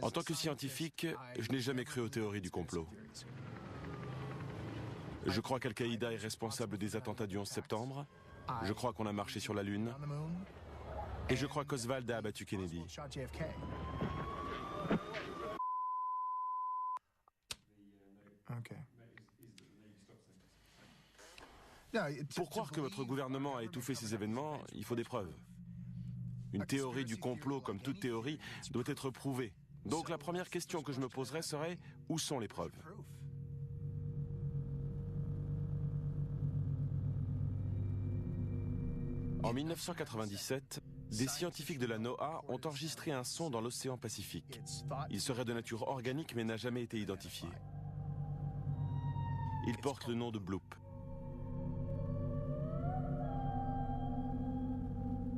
En tant que scientifique, je n'ai jamais cru aux théories du complot. Je crois qu'Al-Qaïda est responsable des attentats du 11 septembre. Je crois qu'on a marché sur la Lune. Et je crois qu'Oswald a abattu Kennedy. Pour croire que votre gouvernement a étouffé ces événements, il faut des preuves. Une théorie du complot, comme toute théorie, doit être prouvée. Donc la première question que je me poserais serait, où sont les preuves ? En 1997, des scientifiques de la NOAA ont enregistré un son dans l'océan Pacifique. Il serait de nature organique mais n'a jamais été identifié. Il porte le nom de Bloop.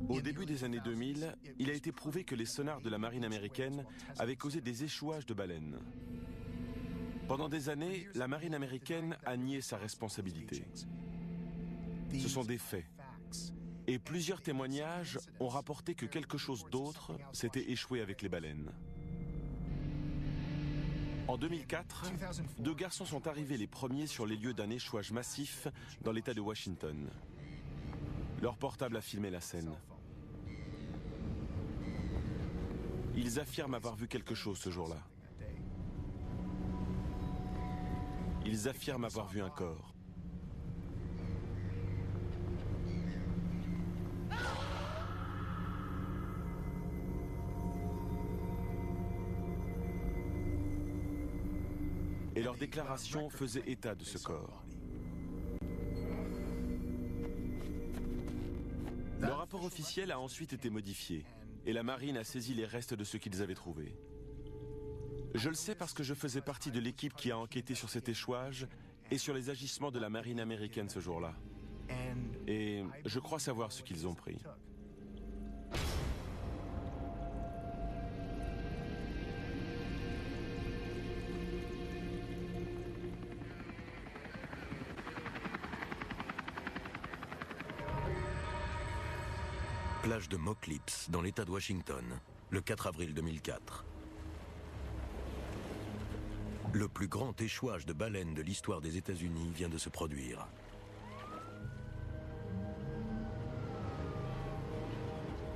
Au début des années 2000, il a été prouvé que les sonars de la marine américaine avaient causé des échouages de baleines. Pendant des années, la marine américaine a nié sa responsabilité. Ce sont des faits. Et plusieurs témoignages ont rapporté que quelque chose d'autre s'était échoué avec les baleines. En 2004, deux garçons sont arrivés les premiers sur les lieux d'un échouage massif dans l'État de Washington. Leur portable a filmé la scène. Ils affirment avoir vu quelque chose ce jour-là. Ils affirment avoir vu un corps. Et leur déclaration faisait état de ce corps. Le rapport officiel a ensuite été modifié et la marine a saisi les restes de ce qu'ils avaient trouvé. Je le sais parce que je faisais partie de l'équipe qui a enquêté sur cet échouage et sur les agissements de la marine américaine ce jour-là. Et je crois savoir ce qu'ils ont pris. Plage de Mock Lips, dans l'État de Washington, le 4 avril 2004. Le plus grand échouage de baleines de l'histoire des États-Unis vient de se produire.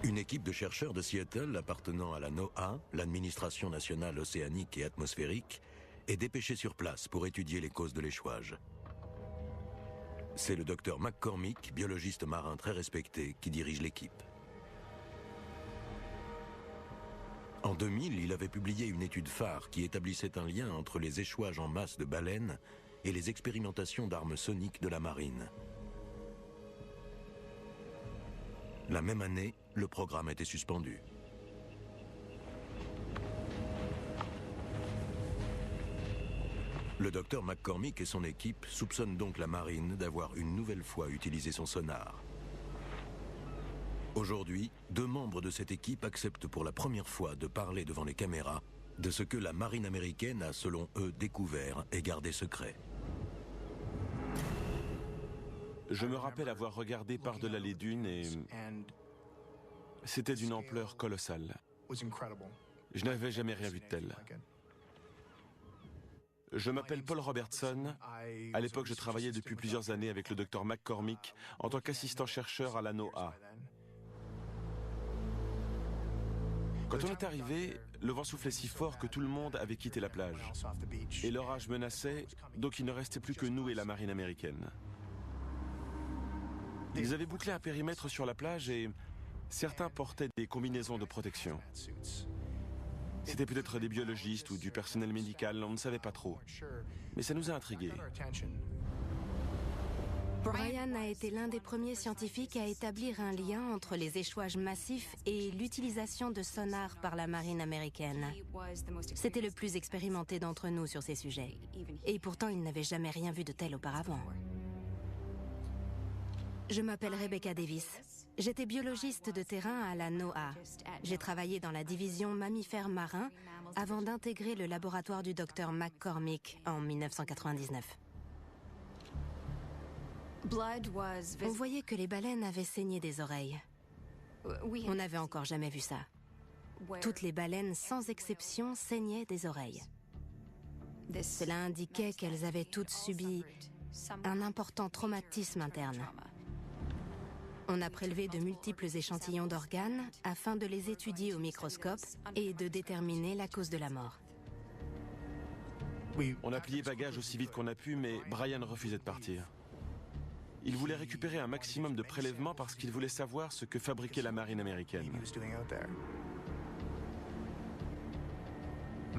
Une équipe de chercheurs de Seattle appartenant à la NOAA, l'Administration nationale océanique et atmosphérique, est dépêchée sur place pour étudier les causes de l'échouage. C'est le docteur McCormick, biologiste marin très respecté, qui dirige l'équipe. En 2000, il avait publié une étude phare qui établissait un lien entre les échouages en masse de baleines et les expérimentations d'armes soniques de la marine. La même année, le programme était suspendu. Le docteur McCormick et son équipe soupçonnent donc la marine d'avoir une nouvelle fois utilisé son sonar. Aujourd'hui, deux membres de cette équipe acceptent pour la première fois de parler devant les caméras de ce que la marine américaine a, selon eux, découvert et gardé secret. Je me rappelle avoir regardé par-delà les dunes et c'était d'une ampleur colossale. Je n'avais jamais rien vu de tel. Je m'appelle Paul Robertson. À l'époque, je travaillais depuis plusieurs années avec le docteur McCormick en tant qu'assistant-chercheur à la NOAA. Quand on est arrivé, le vent soufflait si fort que tout le monde avait quitté la plage. Et l'orage menaçait, donc il ne restait plus que nous et la marine américaine. Ils avaient bouclé un périmètre sur la plage et certains portaient des combinaisons de protection. C'était peut-être des biologistes ou du personnel médical, on ne savait pas trop. Mais ça nous a intrigués. Brian a été l'un des premiers scientifiques à établir un lien entre les échouages massifs et l'utilisation de sonars par la marine américaine. C'était le plus expérimenté d'entre nous sur ces sujets. Et pourtant, il n'avait jamais rien vu de tel auparavant. Je m'appelle Rebecca Davis. J'étais biologiste de terrain à la NOAA. J'ai travaillé dans la division mammifères marins avant d'intégrer le laboratoire du docteur McCormick en 1999. On voyait que les baleines avaient saigné des oreilles. On n'avait encore jamais vu ça. Toutes les baleines, sans exception, saignaient des oreilles. Cela indiquait qu'elles avaient toutes subi un important traumatisme interne. On a prélevé de multiples échantillons d'organes afin de les étudier au microscope et de déterminer la cause de la mort. On a plié bagages aussi vite qu'on a pu, mais Brian refusait de partir. Il voulait récupérer un maximum de prélèvements parce qu'il voulait savoir ce que fabriquait la marine américaine.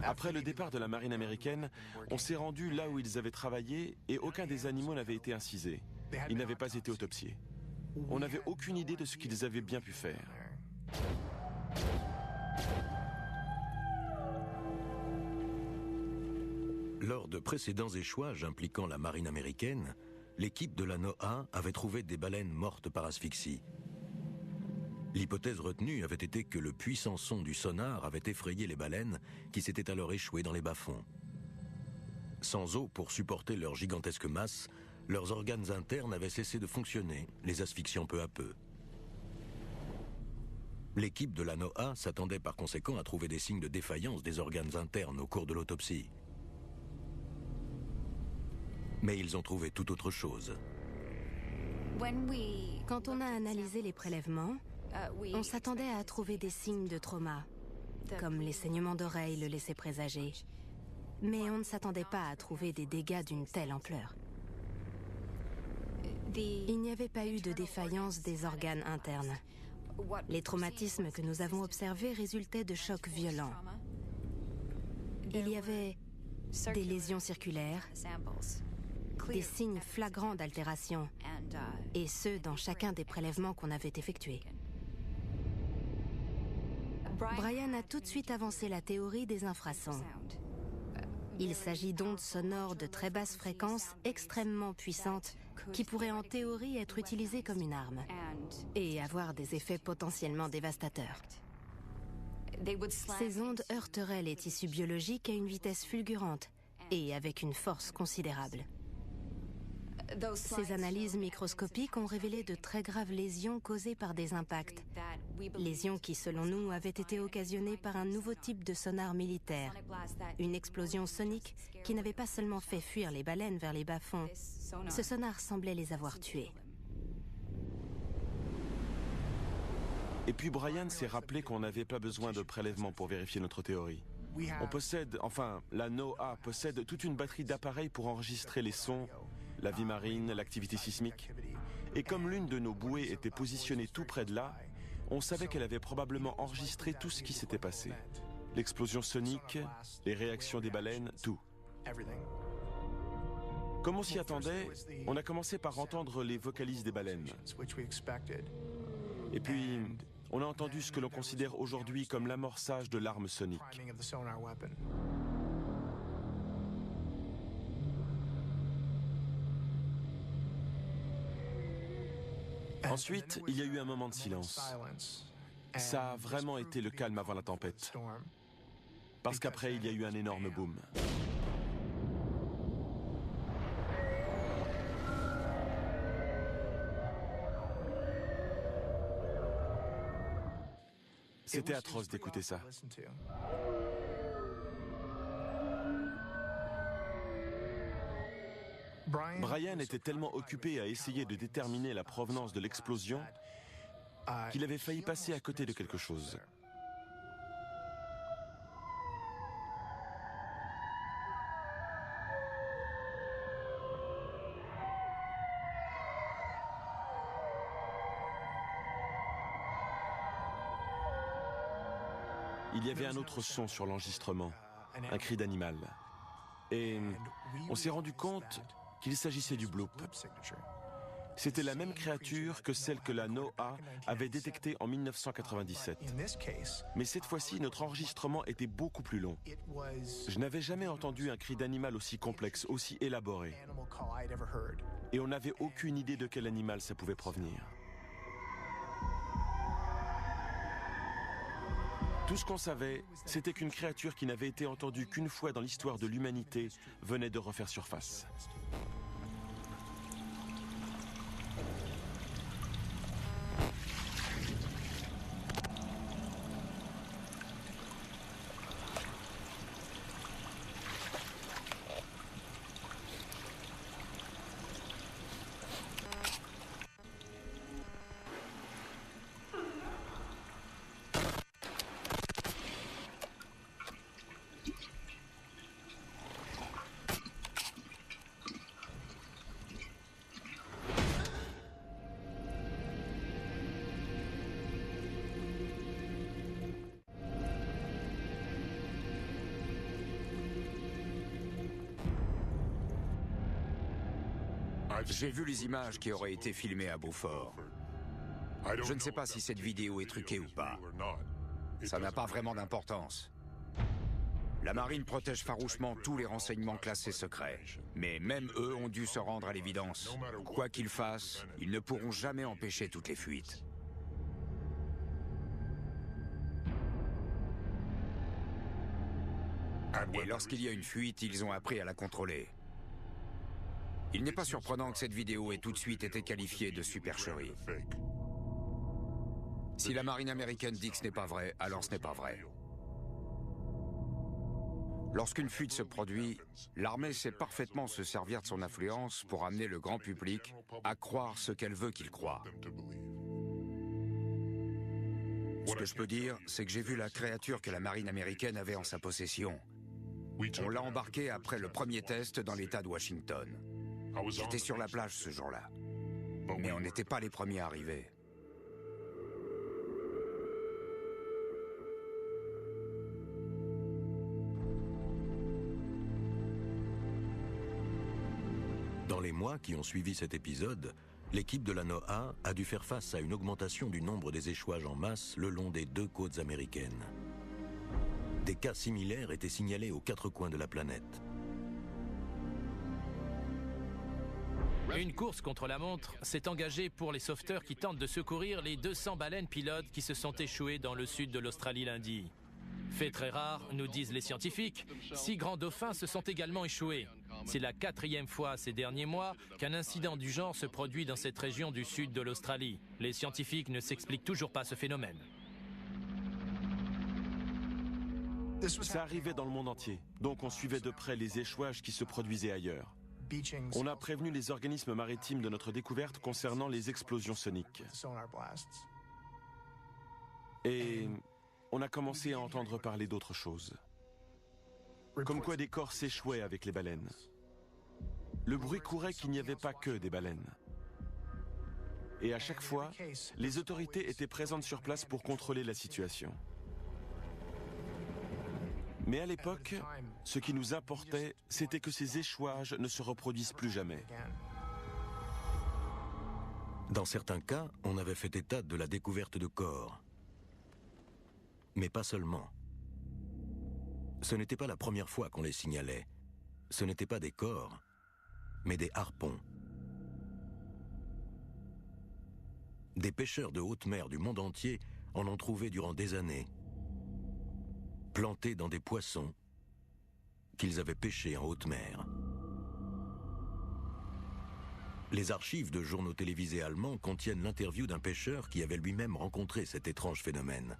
Après le départ de la marine américaine, on s'est rendu là où ils avaient travaillé et aucun des animaux n'avait été incisé. Ils n'avaient pas été autopsiés. On n'avait aucune idée de ce qu'ils avaient bien pu faire. Lors de précédents échouages impliquant la marine américaine, l'équipe de la NOAA avait trouvé des baleines mortes par asphyxie. L'hypothèse retenue avait été que le puissant son du sonar avait effrayé les baleines qui s'étaient alors échouées dans les bas-fonds. Sans eau pour supporter leur gigantesque masse, leurs organes internes avaient cessé de fonctionner, les asphyxiant peu à peu. L'équipe de la NOAA s'attendait par conséquent à trouver des signes de défaillance des organes internes au cours de l'autopsie. Mais ils ont trouvé tout autre chose. Quand on a analysé les prélèvements, on s'attendait à trouver des signes de trauma, comme les saignements d'oreilles le laissaient présager. Mais on ne s'attendait pas à trouver des dégâts d'une telle ampleur. Il n'y avait pas eu de défaillance des organes internes. Les traumatismes que nous avons observés résultaient de chocs violents. Il y avait des lésions circulaires, des signes flagrants d'altération, et ce dans chacun des prélèvements qu'on avait effectués. Brian a tout de suite avancé la théorie des infrasons. Il s'agit d'ondes sonores de très basse fréquence extrêmement puissantes qui pourraient en théorie être utilisées comme une arme et avoir des effets potentiellement dévastateurs. Ces ondes heurteraient les tissus biologiques à une vitesse fulgurante et avec une force considérable. Ces analyses microscopiques ont révélé de très graves lésions causées par des impacts. Lésions qui, selon nous, avaient été occasionnées par un nouveau type de sonar militaire. Une explosion sonique qui n'avait pas seulement fait fuir les baleines vers les bas-fonds. Ce sonar semblait les avoir tuées. Et puis Brian s'est rappelé qu'on n'avait pas besoin de prélèvements pour vérifier notre théorie. On possède, enfin, la NOAA possède toute une batterie d'appareils pour enregistrer les sons, la vie marine, l'activité sismique. Et comme l'une de nos bouées était positionnée tout près de là, on savait qu'elle avait probablement enregistré tout ce qui s'était passé. L'explosion sonique, les réactions des baleines, tout. Comme on s'y attendait, on a commencé par entendre les vocalises des baleines. Et puis, on a entendu ce que l'on considère aujourd'hui comme l'amorçage de l'arme sonique. Ensuite, il y a eu un moment de silence. Ça a vraiment été le calme avant la tempête. Parce qu'après, il y a eu un énorme boom. C'était atroce d'écouter ça. Brian était tellement occupé à essayer de déterminer la provenance de l'explosion qu'il avait failli passer à côté de quelque chose. Il y avait un autre son sur l'enregistrement, un cri d'animal. Et on s'est rendu compte qu'il s'agissait du bloop. C'était la même créature que celle que la NOAA avait détectée en 1997. Mais cette fois-ci, notre enregistrement était beaucoup plus long. Je n'avais jamais entendu un cri d'animal aussi complexe, aussi élaboré. Et on n'avait aucune idée de quel animal ça pouvait provenir. Tout ce qu'on savait, c'était qu'une créature qui n'avait été entendue qu'une fois dans l'histoire de l'humanité venait de refaire surface. J'ai vu les images qui auraient été filmées à Beaufort. Je ne sais pas si cette vidéo est truquée ou pas. Ça n'a pas vraiment d'importance. La marine protège farouchement tous les renseignements classés secrets. Mais même eux ont dû se rendre à l'évidence. Quoi qu'ils fassent, ils ne pourront jamais empêcher toutes les fuites. Et lorsqu'il y a une fuite, ils ont appris à la contrôler. Il n'est pas surprenant que cette vidéo ait tout de suite été qualifiée de supercherie. Si la marine américaine dit que ce n'est pas vrai, alors ce n'est pas vrai. Lorsqu'une fuite se produit, l'armée sait parfaitement se servir de son influence pour amener le grand public à croire ce qu'elle veut qu'il croie. Ce que je peux dire, c'est que j'ai vu la créature que la marine américaine avait en sa possession. On l'a embarqué après le premier test dans l'État de Washington. J'étais sur la plage ce jour-là. Mais on n'était pas les premiers à arriver. Dans les mois qui ont suivi cet épisode, l'équipe de la NOAA a dû faire face à une augmentation du nombre des échouages en masse le long des deux côtes américaines. Des cas similaires étaient signalés aux quatre coins de la planète. Une course contre la montre s'est engagée pour les sauveteurs qui tentent de secourir les 200 baleines pilotes qui se sont échouées dans le sud de l'Australie lundi. Fait très rare, nous disent les scientifiques, 6 grands dauphins se sont également échoués. C'est la 4e fois ces derniers mois qu'un incident du genre se produit dans cette région du sud de l'Australie. Les scientifiques ne s'expliquent toujours pas ce phénomène. Ça arrivait dans le monde entier, donc on suivait de près les échouages qui se produisaient ailleurs. On a prévenu les organismes maritimes de notre découverte concernant les explosions soniques. Et on a commencé à entendre parler d'autres choses. Comme quoi des corps s'échouaient avec les baleines. Le bruit courait qu'il n'y avait pas que des baleines. Et à chaque fois, les autorités étaient présentes sur place pour contrôler la situation. Mais à l'époque, ce qui nous importait, c'était que ces échouages ne se reproduisent plus jamais. Dans certains cas, on avait fait état de la découverte de corps. Mais pas seulement. Ce n'était pas la première fois qu'on les signalait. Ce n'étaient pas des corps, mais des harpons. Des pêcheurs de haute mer du monde entier en ont trouvé durant des années, plantés dans des poissons qu'ils avaient pêchés en haute mer. Les archives de journaux télévisés allemands contiennent l'interview d'un pêcheur qui avait lui-même rencontré cet étrange phénomène.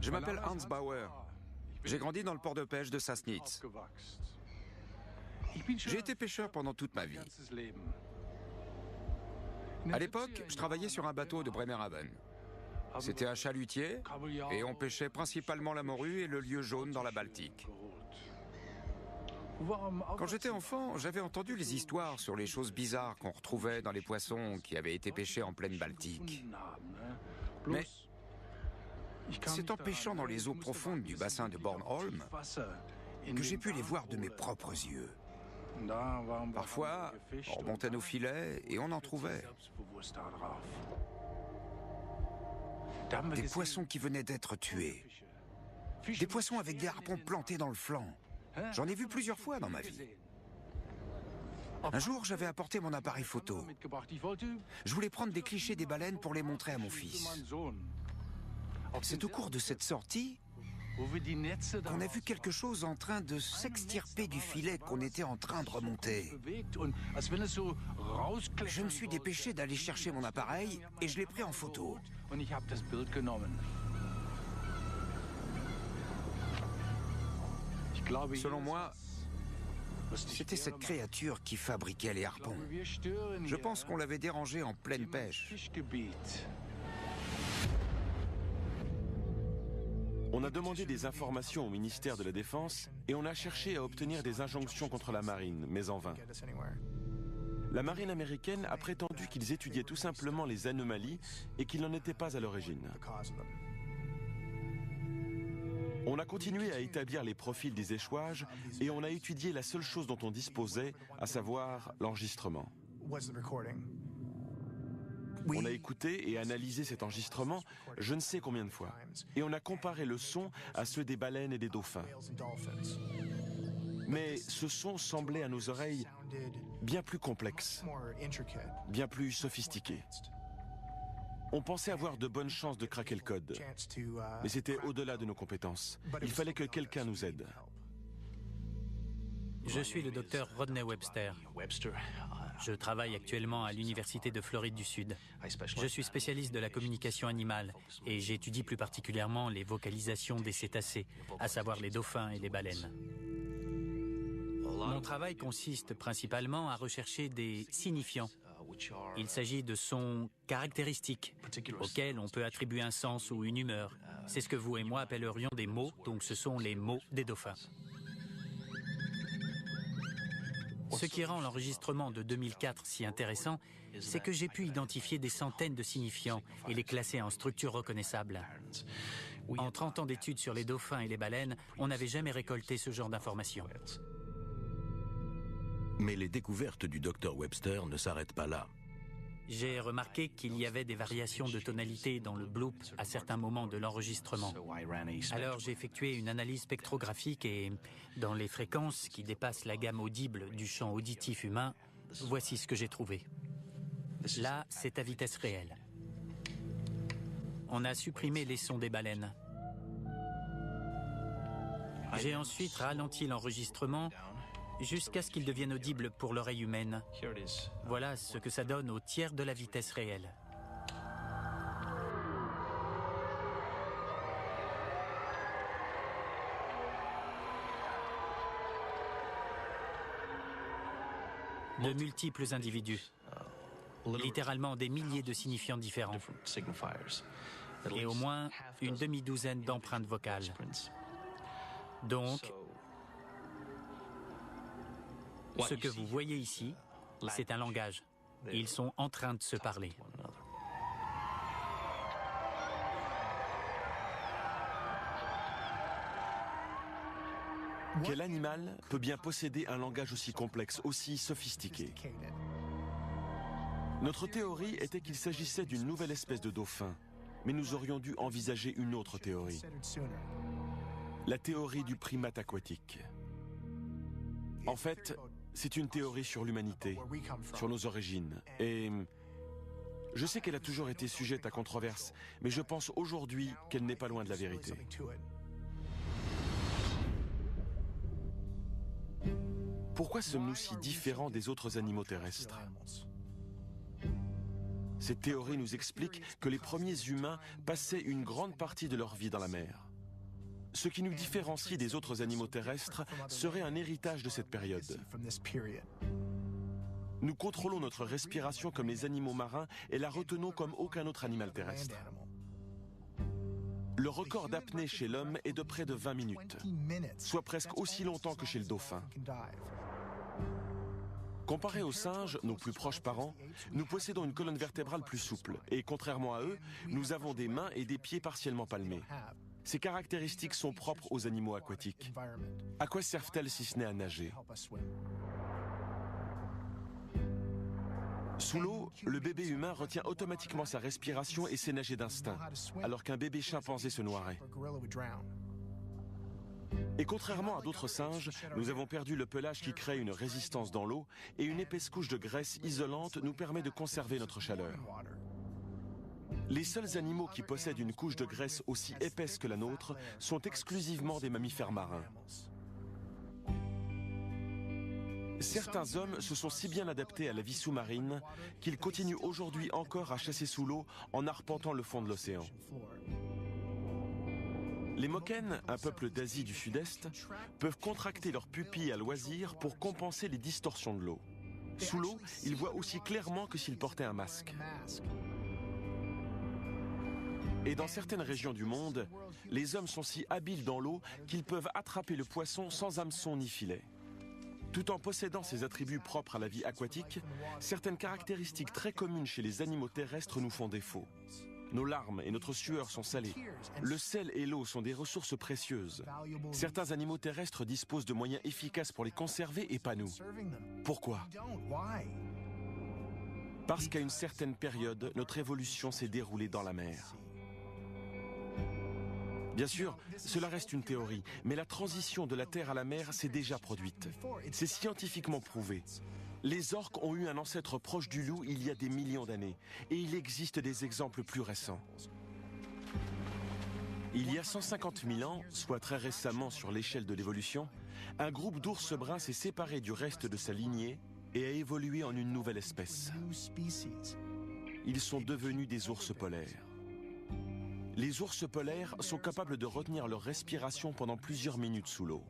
Je m'appelle Hans Bauer. J'ai grandi dans le port de pêche de Sassnitz. J'ai été pêcheur pendant toute ma vie. À l'époque, je travaillais sur un bateau de Bremerhaven. C'était un chalutier et on pêchait principalement la morue et le lieu jaune dans la Baltique. Quand j'étais enfant, j'avais entendu les histoires sur les choses bizarres qu'on retrouvait dans les poissons qui avaient été pêchés en pleine Baltique. Mais c'est en pêchant dans les eaux profondes du bassin de Bornholm que j'ai pu les voir de mes propres yeux. Parfois, on remontait nos filets et on en trouvait. Des poissons qui venaient d'être tués. Des poissons avec des harpons plantés dans le flanc. J'en ai vu plusieurs fois dans ma vie. Un jour, j'avais apporté mon appareil photo. Je voulais prendre des clichés des baleines pour les montrer à mon fils. C'est au cours de cette sortie qu'on a vu quelque chose en train de s'extirper du filet qu'on était en train de remonter. Je me suis dépêché d'aller chercher mon appareil et je l'ai pris en photo. Selon moi, c'était cette créature qui fabriquait les harpons. Je pense qu'on l'avait dérangé en pleine pêche. On a demandé des informations au ministère de la Défense et on a cherché à obtenir des injonctions contre la marine, mais en vain. La marine américaine a prétendu qu'ils étudiaient tout simplement les anomalies et qu'ils n'en étaient pas à l'origine. On a continué à établir les profils des échouages et on a étudié la seule chose dont on disposait, à savoir l'enregistrement. On a écouté et analysé cet enregistrement je ne sais combien de fois. Et on a comparé le son à ceux des baleines et des dauphins. Mais ce son semblait à nos oreilles bien plus complexe, bien plus sophistiqué. On pensait avoir de bonnes chances de craquer le code. Mais c'était au-delà de nos compétences. Il fallait que quelqu'un nous aide. Je suis le docteur Rodney Webster. Je travaille actuellement à l'Université de Floride du Sud. Je suis spécialiste de la communication animale et j'étudie plus particulièrement les vocalisations des cétacés, à savoir les dauphins et les baleines. Mon travail consiste principalement à rechercher des signifiants. Il s'agit de sons caractéristiques auxquels on peut attribuer un sens ou une humeur. C'est ce que vous et moi appellerions des mots, donc ce sont les mots des dauphins. Ce qui rend l'enregistrement de 2004 si intéressant, c'est que j'ai pu identifier des centaines de signifiants et les classer en structures reconnaissables. En 30 ans d'études sur les dauphins et les baleines, on n'avait jamais récolté ce genre d'informations. Mais les découvertes du Dr Webster ne s'arrêtent pas là. J'ai remarqué qu'il y avait des variations de tonalité dans le bloop à certains moments de l'enregistrement. Alors j'ai effectué une analyse spectrographique et, dans les fréquences qui dépassent la gamme audible du champ auditif humain, voici ce que j'ai trouvé. Là, c'est à vitesse réelle. On a supprimé les sons des baleines. J'ai ensuite ralenti l'enregistrement jusqu'à ce qu'il devienne audible pour l'oreille humaine. Voilà ce que ça donne au tiers de la vitesse réelle. De multiples individus, littéralement des milliers de signifiants différents, et au moins une demi-douzaine d'empreintes vocales. Donc, ce que vous voyez ici, c'est un langage. Ils sont en train de se parler. Quel animal peut bien posséder un langage aussi complexe, aussi sophistiqué? Notre théorie était qu'il s'agissait d'une nouvelle espèce de dauphin, mais nous aurions dû envisager une autre théorie. La théorie du primate aquatique. En fait, c'est une théorie sur l'humanité, sur nos origines. Et je sais qu'elle a toujours été sujette à controverse, mais je pense aujourd'hui qu'elle n'est pas loin de la vérité. Pourquoi sommes-nous si différents des autres animaux terrestres? Cette théorie nous explique que les premiers humains passaient une grande partie de leur vie dans la mer. Ce qui nous différencie des autres animaux terrestres serait un héritage de cette période. Nous contrôlons notre respiration comme les animaux marins et la retenons comme aucun autre animal terrestre. Le record d'apnée chez l'homme est de près de 20 minutes, soit presque aussi longtemps que chez le dauphin. Comparé aux singes, nos plus proches parents, nous possédons une colonne vertébrale plus souple et contrairement à eux, nous avons des mains et des pieds partiellement palmés. Ces caractéristiques sont propres aux animaux aquatiques. À quoi servent-elles si ce n'est à nager? Sous l'eau, le bébé humain retient automatiquement sa respiration et sait nager d'instinct, alors qu'un bébé chimpanzé se noierait. Et contrairement à d'autres singes, nous avons perdu le pelage qui crée une résistance dans l'eau et une épaisse couche de graisse isolante nous permet de conserver notre chaleur. Les seuls animaux qui possèdent une couche de graisse aussi épaisse que la nôtre sont exclusivement des mammifères marins. Certains hommes se sont si bien adaptés à la vie sous-marine qu'ils continuent aujourd'hui encore à chasser sous l'eau en arpentant le fond de l'océan. Les Moken, un peuple d'Asie du Sud-Est, peuvent contracter leurs pupilles à loisir pour compenser les distorsions de l'eau. Sous l'eau, ils voient aussi clairement que s'ils portaient un masque. Et dans certaines régions du monde, les hommes sont si habiles dans l'eau qu'ils peuvent attraper le poisson sans hameçon ni filet. Tout en possédant ces attributs propres à la vie aquatique, certaines caractéristiques très communes chez les animaux terrestres nous font défaut. nos larmes et notre sueur sont salées. Le sel et l'eau sont des ressources précieuses. Certains animaux terrestres disposent de moyens efficaces pour les conserver et pas nous. Pourquoi ? Parce qu'à une certaine période, notre évolution s'est déroulée dans la mer. Bien sûr, cela reste une théorie, mais la transition de la terre à la mer s'est déjà produite. C'est scientifiquement prouvé. Les orques ont eu un ancêtre proche du loup il y a des millions d'années, et il existe des exemples plus récents. Il y a 150 000 ans, soit très récemment sur l'échelle de l'évolution, un groupe d'ours bruns s'est séparé du reste de sa lignée et a évolué en une nouvelle espèce. Ils sont devenus des ours polaires. Les ours polaires sont capables de retenir leur respiration pendant plusieurs minutes sous l'eau.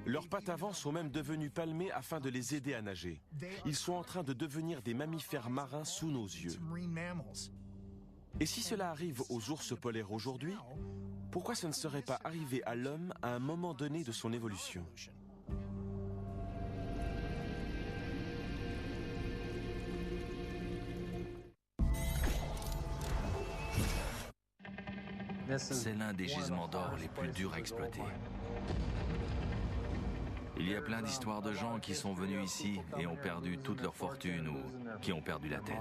Leurs pattes avant sont même devenues palmées afin de les aider à nager. Ils sont en train de devenir des mammifères marins sous nos yeux. Et si cela arrive aux ours polaires aujourd'hui, pourquoi ça ne serait pas arrivé à l'homme à un moment donné de son évolution ? C'est l'un des gisements d'or les plus durs à exploiter. Il y a plein d'histoires de gens qui sont venus ici et ont perdu toute leur fortune ou qui ont perdu la tête.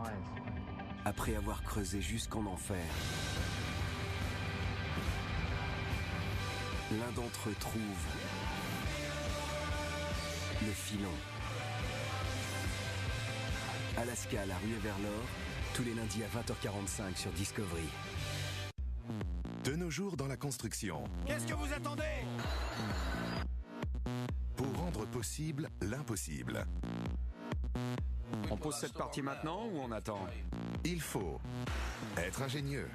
Après avoir creusé jusqu'en enfer, l'un d'entre eux trouve le filon. Alaska, la ruée vers l'or, tous les lundis à 20h45 sur Discovery. De nos jours dans la construction. Qu'est-ce que vous attendez ? Pour rendre possible l'impossible. On pose cette partie maintenant ou on attend ? Il faut être ingénieux,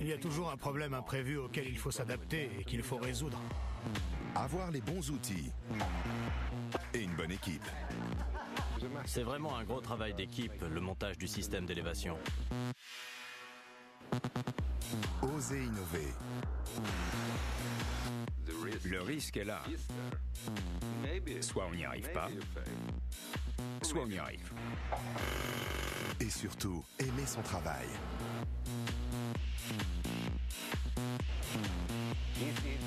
Il y a toujours un problème imprévu auquel il faut s'adapter et qu'il faut résoudre. avoir les bons outils et une bonne équipe. C'est vraiment un gros travail d'équipe, le montage du système d'élévation. Oser innover. Le risque est là. Soit on n'y arrive pas, soit on y arrive. Et surtout, aimer son travail.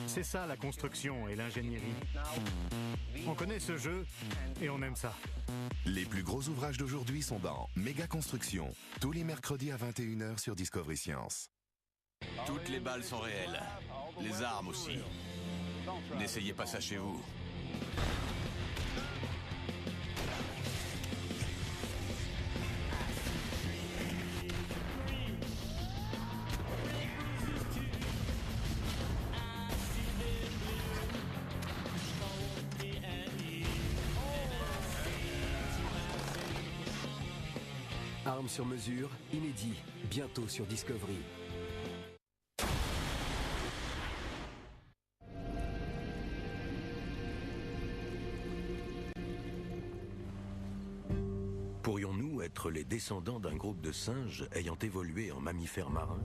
C'est ça la construction et l'ingénierie. On connaît ce jeu et on aime ça. Les plus gros ouvrages d'aujourd'hui sont dans Méga Construction, tous les mercredis à 21h sur Discovery Science. Toutes les balles sont réelles. Les armes aussi. N'essayez pas ça chez vous. Armes sur mesure, inédit, bientôt sur Discovery. Pourrions-nous être les descendants d'un groupe de singes ayant évolué en mammifères marins ?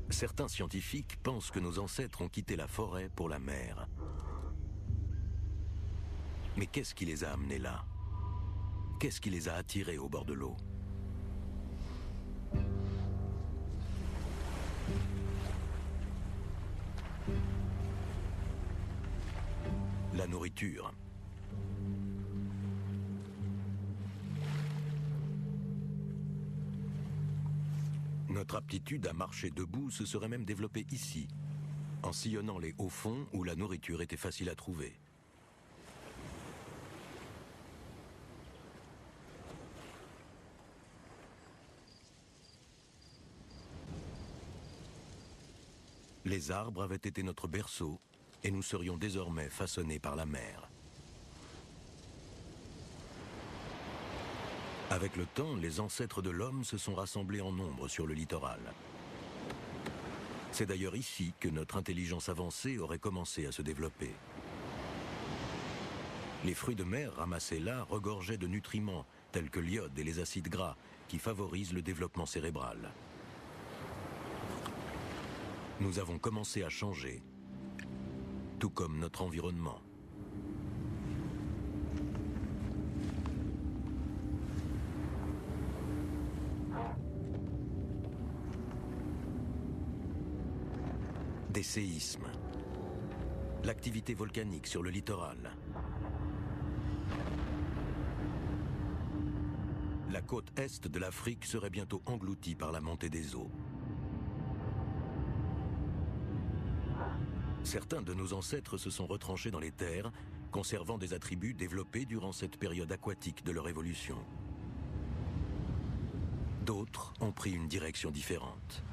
Certains scientifiques pensent que nos ancêtres ont quitté la forêt pour la mer. Mais qu'est-ce qui les a amenés là ? Qu'est-ce qui les a attirés au bord de l'eau ? La nourriture. Notre aptitude à marcher debout se serait même développée ici, en sillonnant les hauts fonds où la nourriture était facile à trouver. Les arbres avaient été notre berceau et nous serions désormais façonnés par la mer. Avec le temps, les ancêtres de l'homme se sont rassemblés en nombre sur le littoral. C'est d'ailleurs ici que notre intelligence avancée aurait commencé à se développer. Les fruits de mer ramassés là regorgeaient de nutriments tels que l'iode et les acides gras qui favorisent le développement cérébral. Nous avons commencé à changer, tout comme notre environnement. Des séismes, l'activité volcanique sur le littoral, la côte est de l'Afrique serait bientôt engloutie par la montée des eaux. Certains de nos ancêtres se sont retranchés dans les terres, conservant des attributs développés durant cette période aquatique de leur évolution. D'autres ont pris une direction différente.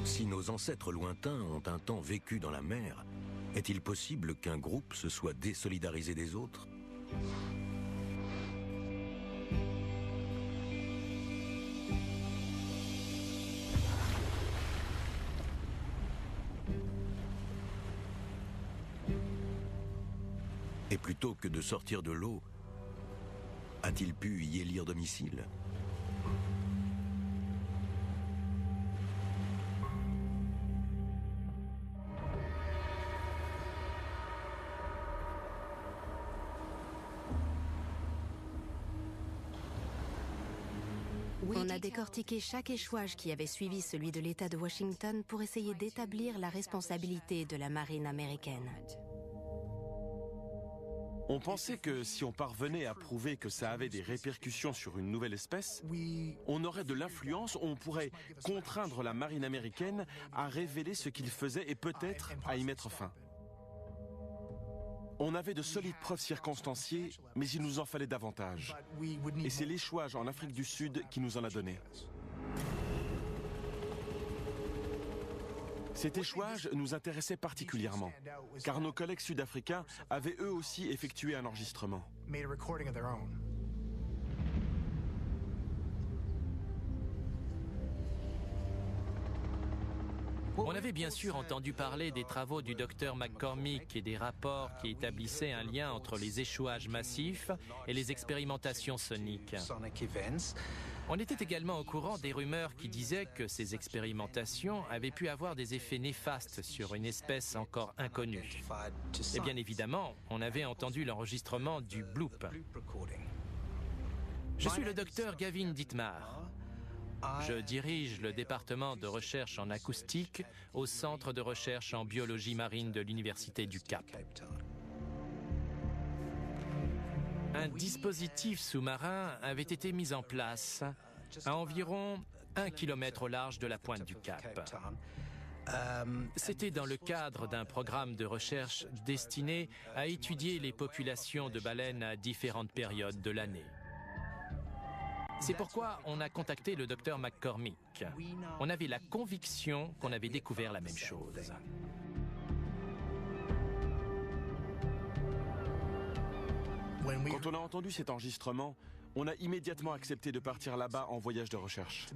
Si nos ancêtres lointains ont un temps vécu dans la mer, est-il possible qu'un groupe se soit désolidarisé des autres ? Et plutôt que de sortir de l'eau, a-t-il pu y élire domicile ? On a décortiqué chaque échouage qui avait suivi celui de l'État de Washington pour essayer d'établir la responsabilité de la marine américaine. On pensait que si on parvenait à prouver que ça avait des répercussions sur une nouvelle espèce, on aurait de l'influence, on pourrait contraindre la marine américaine à révéler ce qu'il faisait et peut-être à y mettre fin. On avait de solides preuves circonstanciées, mais il nous en fallait davantage. Et c'est l'échouage en Afrique du Sud qui nous en a donné. Cet échouage nous intéressait particulièrement, car nos collègues sud-africains avaient eux aussi effectué un enregistrement. On avait bien sûr entendu parler des travaux du docteur McCormick et des rapports qui établissaient un lien entre les échouages massifs et les expérimentations soniques. On était également au courant des rumeurs qui disaient que ces expérimentations avaient pu avoir des effets néfastes sur une espèce encore inconnue. Et bien évidemment, on avait entendu l'enregistrement du bloop. Je suis le docteur Gavin Dittmar. Je dirige le département de recherche en acoustique au Centre de recherche en biologie marine de l'Université du Cap. Un dispositif sous-marin avait été mis en place à environ 1 kilomètre au large de la pointe du Cap. C'était dans le cadre d'un programme de recherche destiné à étudier les populations de baleines à différentes périodes de l'année. C'est pourquoi on a contacté le docteur McCormick. On avait la conviction qu'on avait découvert la même chose. Quand on a entendu cet enregistrement, on a immédiatement accepté de partir là-bas en voyage de recherche.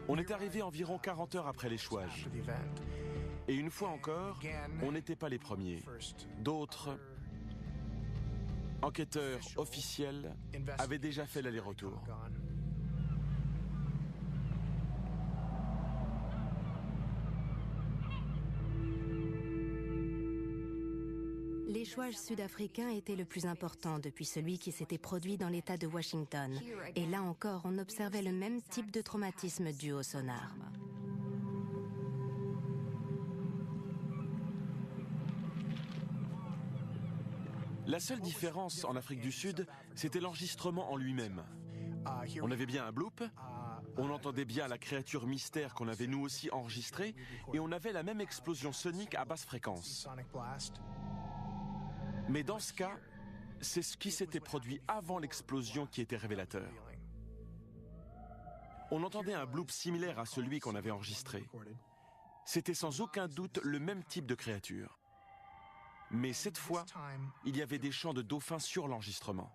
On est arrivé environ 40 heures après l'échouage. Et une fois encore, on n'était pas les premiers. D'autres enquêteurs officiels avaient déjà fait l'aller-retour. L'échouage sud-africain était le plus important depuis celui qui s'était produit dans l'État de Washington. Et là encore, on observait le même type de traumatisme dû au sonar. La seule différence en Afrique du Sud, c'était l'enregistrement en lui-même. On avait bien un bloop, on entendait bien la créature mystère qu'on avait nous aussi enregistrée, et on avait la même explosion sonique à basse fréquence. Mais dans ce cas, c'est ce qui s'était produit avant l'explosion qui était révélateur. On entendait un bloop similaire à celui qu'on avait enregistré. C'était sans aucun doute le même type de créature. Mais cette fois, il y avait des chants de dauphins sur l'enregistrement.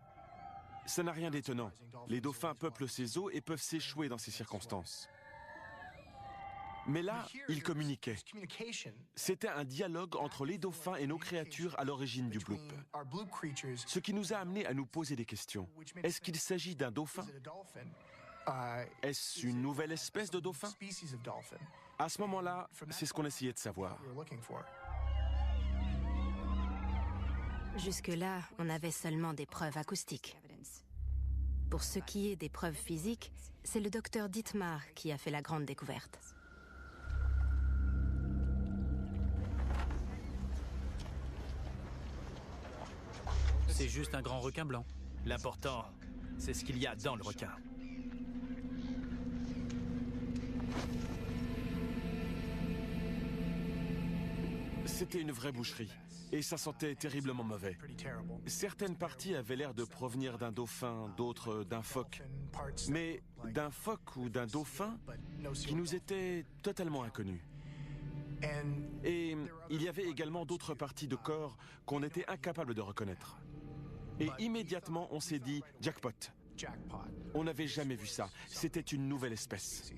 Ça n'a rien d'étonnant. Les dauphins peuplent ces eaux et peuvent s'échouer dans ces circonstances. Mais là, ils communiquaient. C'était un dialogue entre les dauphins et nos créatures à l'origine du bloop. Ce qui nous a amenés à nous poser des questions. Est-ce qu'il s'agit d'un dauphin? Est-ce une nouvelle espèce de dauphin? À ce moment-là, c'est ce qu'on essayait de savoir. Jusque-là, on avait seulement des preuves acoustiques. Pour ce qui est des preuves physiques, c'est le docteur Dietmar qui a fait la grande découverte. C'est juste un grand requin blanc. L'important, c'est ce qu'il y a dans le requin. C'était une vraie boucherie, et ça sentait terriblement mauvais. Certaines parties avaient l'air de provenir d'un dauphin, d'autres d'un phoque. Mais d'un phoque ou d'un dauphin qui nous était totalement inconnu. Et il y avait également d'autres parties de corps qu'on était incapable de reconnaître. Et immédiatement, on s'est dit « jackpot ». On n'avait jamais vu ça. C'était une nouvelle espèce.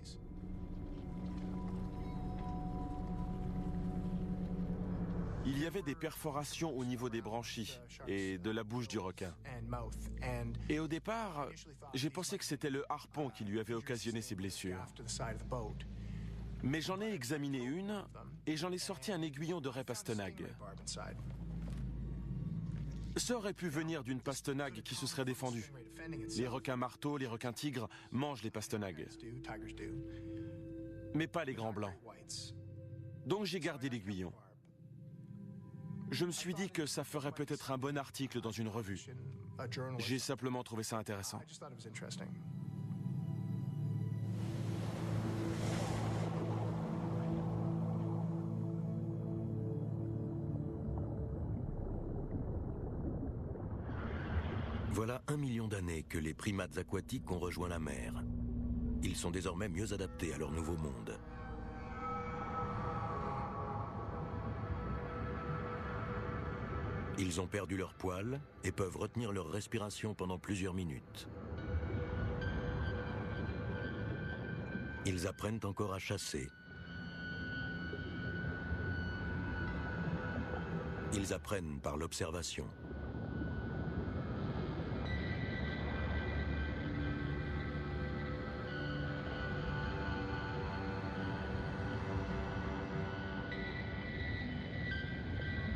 Il y avait des perforations au niveau des branchies et de la bouche du requin. Et au départ, j'ai pensé que c'était le harpon qui lui avait occasionné ces blessures. Mais j'en ai examiné une et j'en ai sorti un aiguillon de raie pastenague. Ça aurait pu venir d'une pastenague qui se serait défendue. Les requins marteaux, les requins tigres mangent les pastenagues. Mais pas les grands blancs. Donc j'ai gardé l'aiguillon. Je me suis dit que ça ferait peut-être un bon article dans une revue. J'ai simplement trouvé ça intéressant. Voilà 1 million d'années que les primates aquatiques ont rejoint la mer. Ils sont désormais mieux adaptés à leur nouveau monde. Ils ont perdu leur poil et peuvent retenir leur respiration pendant plusieurs minutes. Ils apprennent encore à chasser. Ils apprennent par l'observation.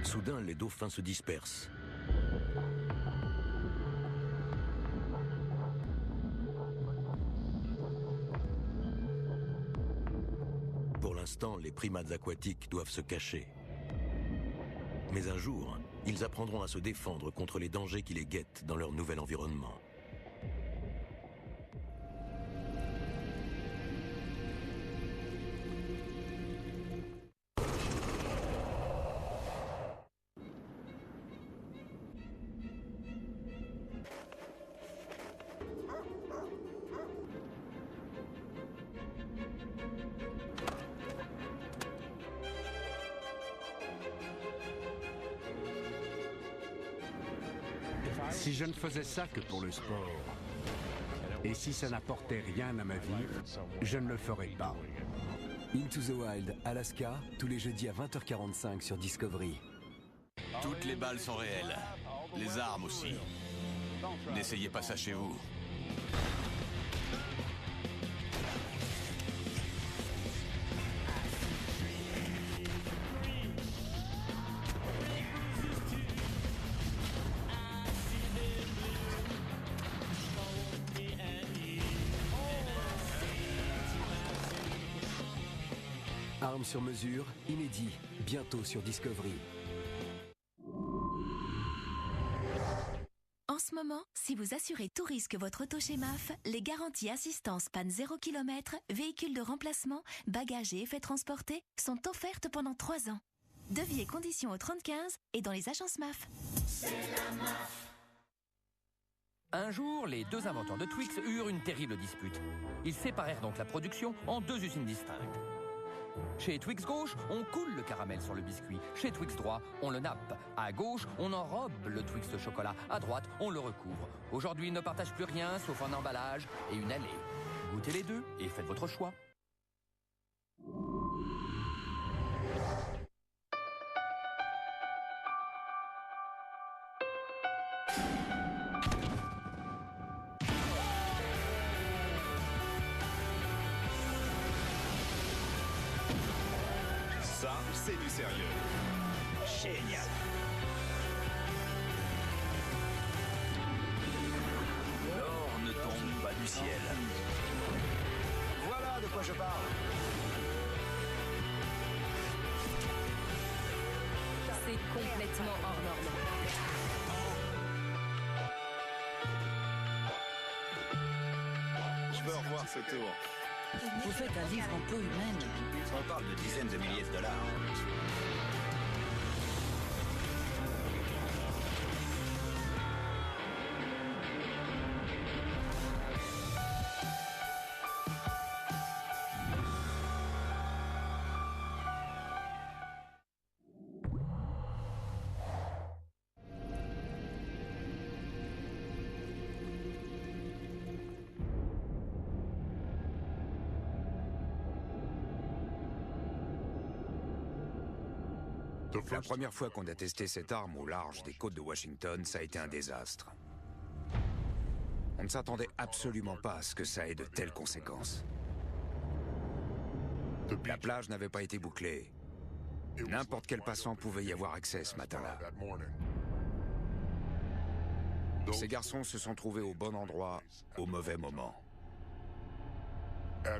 Soudain, les dauphins se dispersent. Pour l'instant, les primates aquatiques doivent se cacher. Mais un jour, ils apprendront à se défendre contre les dangers qui les guettent dans leur nouvel environnement. Si je ne faisais ça que pour le sport, et si ça n'apportait rien à ma vie, je ne le ferais pas. Into the Wild, Alaska, tous les jeudis à 20h45 sur Discovery. Toutes les balles sont réelles. Les armes aussi. N'essayez pas ça chez vous. Armes sur mesure, inédit, bientôt sur Discovery. En ce moment, si vous assurez tout risque votre auto chez MAF, les garanties assistance panne 0 km, véhicule de remplacement, bagages et effets transportés sont offertes pendant 3 ans. Devis et conditions au 3015 et dans les agences MAF. C'est la MAF. Un jour, les deux inventeurs de Twix eurent une terrible dispute. Ils séparèrent donc la production en deux usines distinctes. Chez Twix gauche, on coule le caramel sur le biscuit. Chez Twix droit, on le nappe. À gauche, on enrobe le Twix de chocolat. À droite, on le recouvre. Aujourd'hui, ils ne partagent plus rien sauf un emballage et une allée. Goûtez les deux et faites votre choix. Ça, c'est du sérieux. Génial. L'or ne tombe pas du ciel. Voilà de quoi je parle. C'est complètement hors norme. Je veux revoir ce tour. Vous faites un livre en peau humaine. On parle de dizaines de milliers de dollars. La première fois qu'on a testé cette arme au large des côtes de Washington, ça a été un désastre. On ne s'attendait absolument pas à ce que ça ait de telles conséquences. La plage n'avait pas été bouclée. N'importe quel passant pouvait y avoir accès ce matin-là. Ces garçons se sont trouvés au bon endroit, au mauvais moment.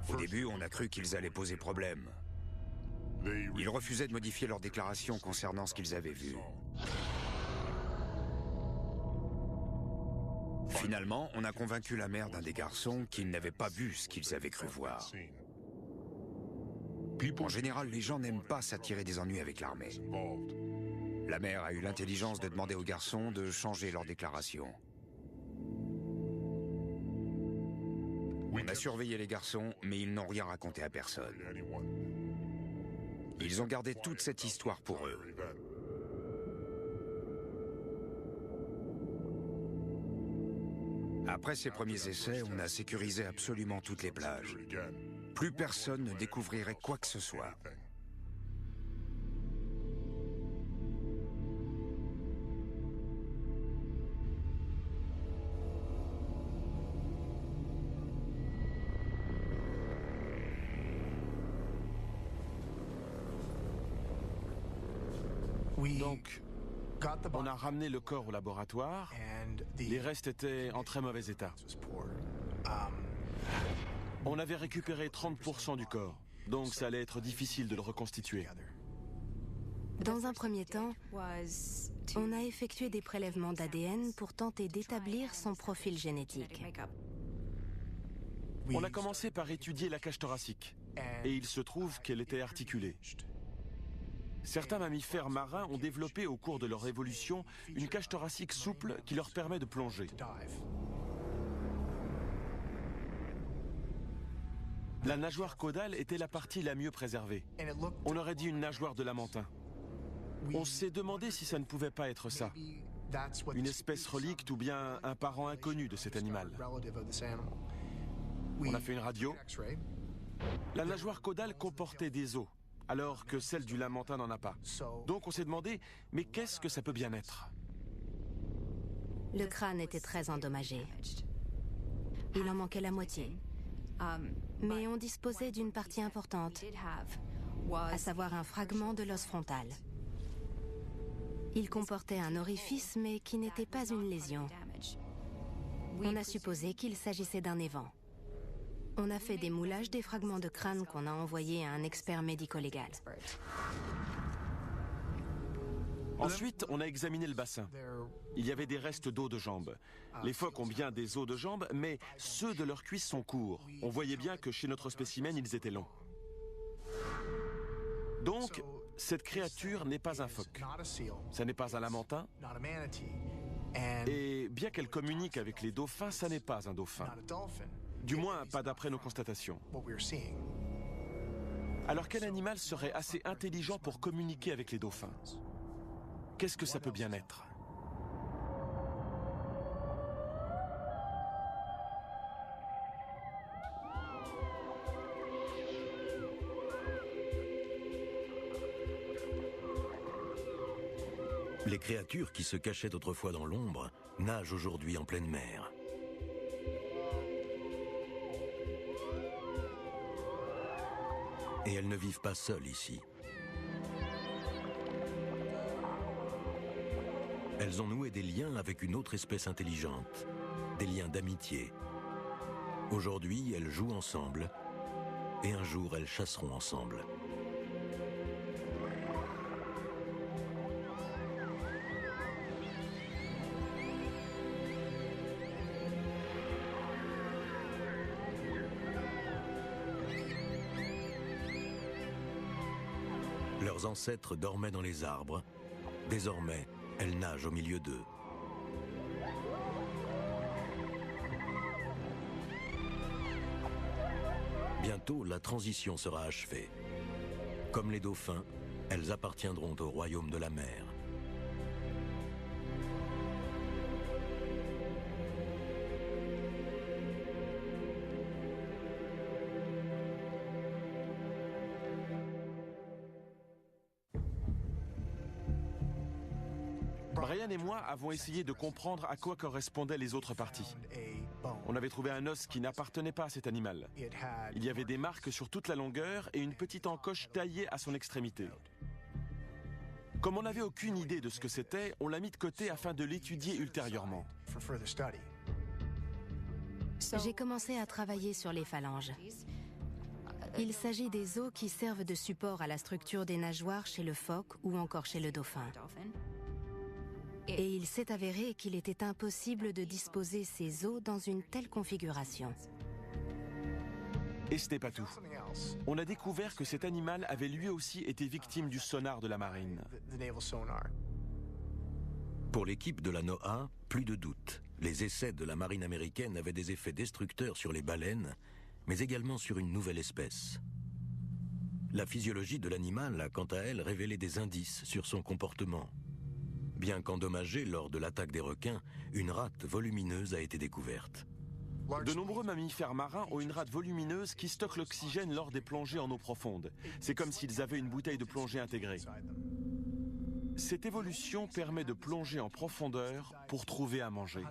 Au début, on a cru qu'ils allaient poser problème. Ils refusaient de modifier leur déclaration concernant ce qu'ils avaient vu. Finalement, on a convaincu la mère d'un des garçons qu'ils n'avaient pas vu ce qu'ils avaient cru voir. En général, les gens n'aiment pas s'attirer des ennuis avec l'armée. La mère a eu l'intelligence de demander aux garçons de changer leur déclaration. On a surveillé les garçons, mais ils n'ont rien raconté à personne. Ils ont gardé toute cette histoire pour eux. Après ces premiers essais, on a sécurisé absolument toutes les plages. Plus personne ne découvrirait quoi que ce soit. Donc, on a ramené le corps au laboratoire. Les restes étaient en très mauvais état. On avait récupéré 30% du corps, donc ça allait être difficile de le reconstituer. Dans un premier temps, on a effectué des prélèvements d'ADN pour tenter d'établir son profil génétique. On a commencé par étudier la cage thoracique, et il se trouve qu'elle était articulée. Certains mammifères marins ont développé au cours de leur évolution une cage thoracique souple qui leur permet de plonger. La nageoire caudale était la partie la mieux préservée. On aurait dit une nageoire de lamantin. On s'est demandé si ça ne pouvait pas être ça. Une espèce relicte ou bien un parent inconnu de cet animal. On a fait une radio. La nageoire caudale comportait des os, alors que celle du lamantin n'en a pas. Donc on s'est demandé, mais qu'est-ce que ça peut bien être? Le crâne était très endommagé. Il en manquait la moitié. Mais on disposait d'une partie importante, à savoir un fragment de l'os frontal. Il comportait un orifice, mais qui n'était pas une lésion. On a supposé qu'il s'agissait d'un évent. On a fait des moulages des fragments de crâne qu'on a envoyés à un expert médico-légal. Ensuite, on a examiné le bassin. Il y avait des restes d'os de jambes. Les phoques ont bien des os de jambes, mais ceux de leurs cuisses sont courts. On voyait bien que chez notre spécimen, ils étaient longs. Donc, cette créature n'est pas un phoque. Ça n'est pas un lamantin. Et bien qu'elle communique avec les dauphins, ça n'est pas un dauphin. Du moins, pas d'après nos constatations. Alors quel animal serait assez intelligent pour communiquer avec les dauphins? Qu'est-ce que ça peut bien être? Les créatures qui se cachaient autrefois dans l'ombre nagent aujourd'hui en pleine mer. Et elles ne vivent pas seules ici. Elles ont noué des liens avec une autre espèce intelligente, des liens d'amitié. Aujourd'hui, elles jouent ensemble, et un jour, elles chasseront ensemble. Leurs ancêtres dormaient dans les arbres. Désormais, elles nagent au milieu d'eux. Bientôt, la transition sera achevée. Comme les dauphins, elles appartiendront au royaume de la mer. Brian et moi avons essayé de comprendre à quoi correspondaient les autres parties. On avait trouvé un os qui n'appartenait pas à cet animal. Il y avait des marques sur toute la longueur et une petite encoche taillée à son extrémité. Comme on n'avait aucune idée de ce que c'était, on l'a mis de côté afin de l'étudier ultérieurement. J'ai commencé à travailler sur les phalanges. Il s'agit des os qui servent de support à la structure des nageoires chez le phoque ou encore chez le dauphin. Et il s'est avéré qu'il était impossible de disposer ces os dans une telle configuration. Et ce n'est pas tout. On a découvert que cet animal avait lui aussi été victime du sonar de la marine. Pour l'équipe de la NOAA, plus de doute. Les essais de la marine américaine avaient des effets destructeurs sur les baleines, mais également sur une nouvelle espèce. La physiologie de l'animal a quant à elle révélé des indices sur son comportement. Bien qu'endommagée lors de l'attaque des requins, une rate volumineuse a été découverte. De nombreux mammifères marins ont une rate volumineuse qui stocke l'oxygène lors des plongées en eau profonde. C'est comme s'ils avaient une bouteille de plongée intégrée. Cette évolution permet de plonger en profondeur pour trouver à manger.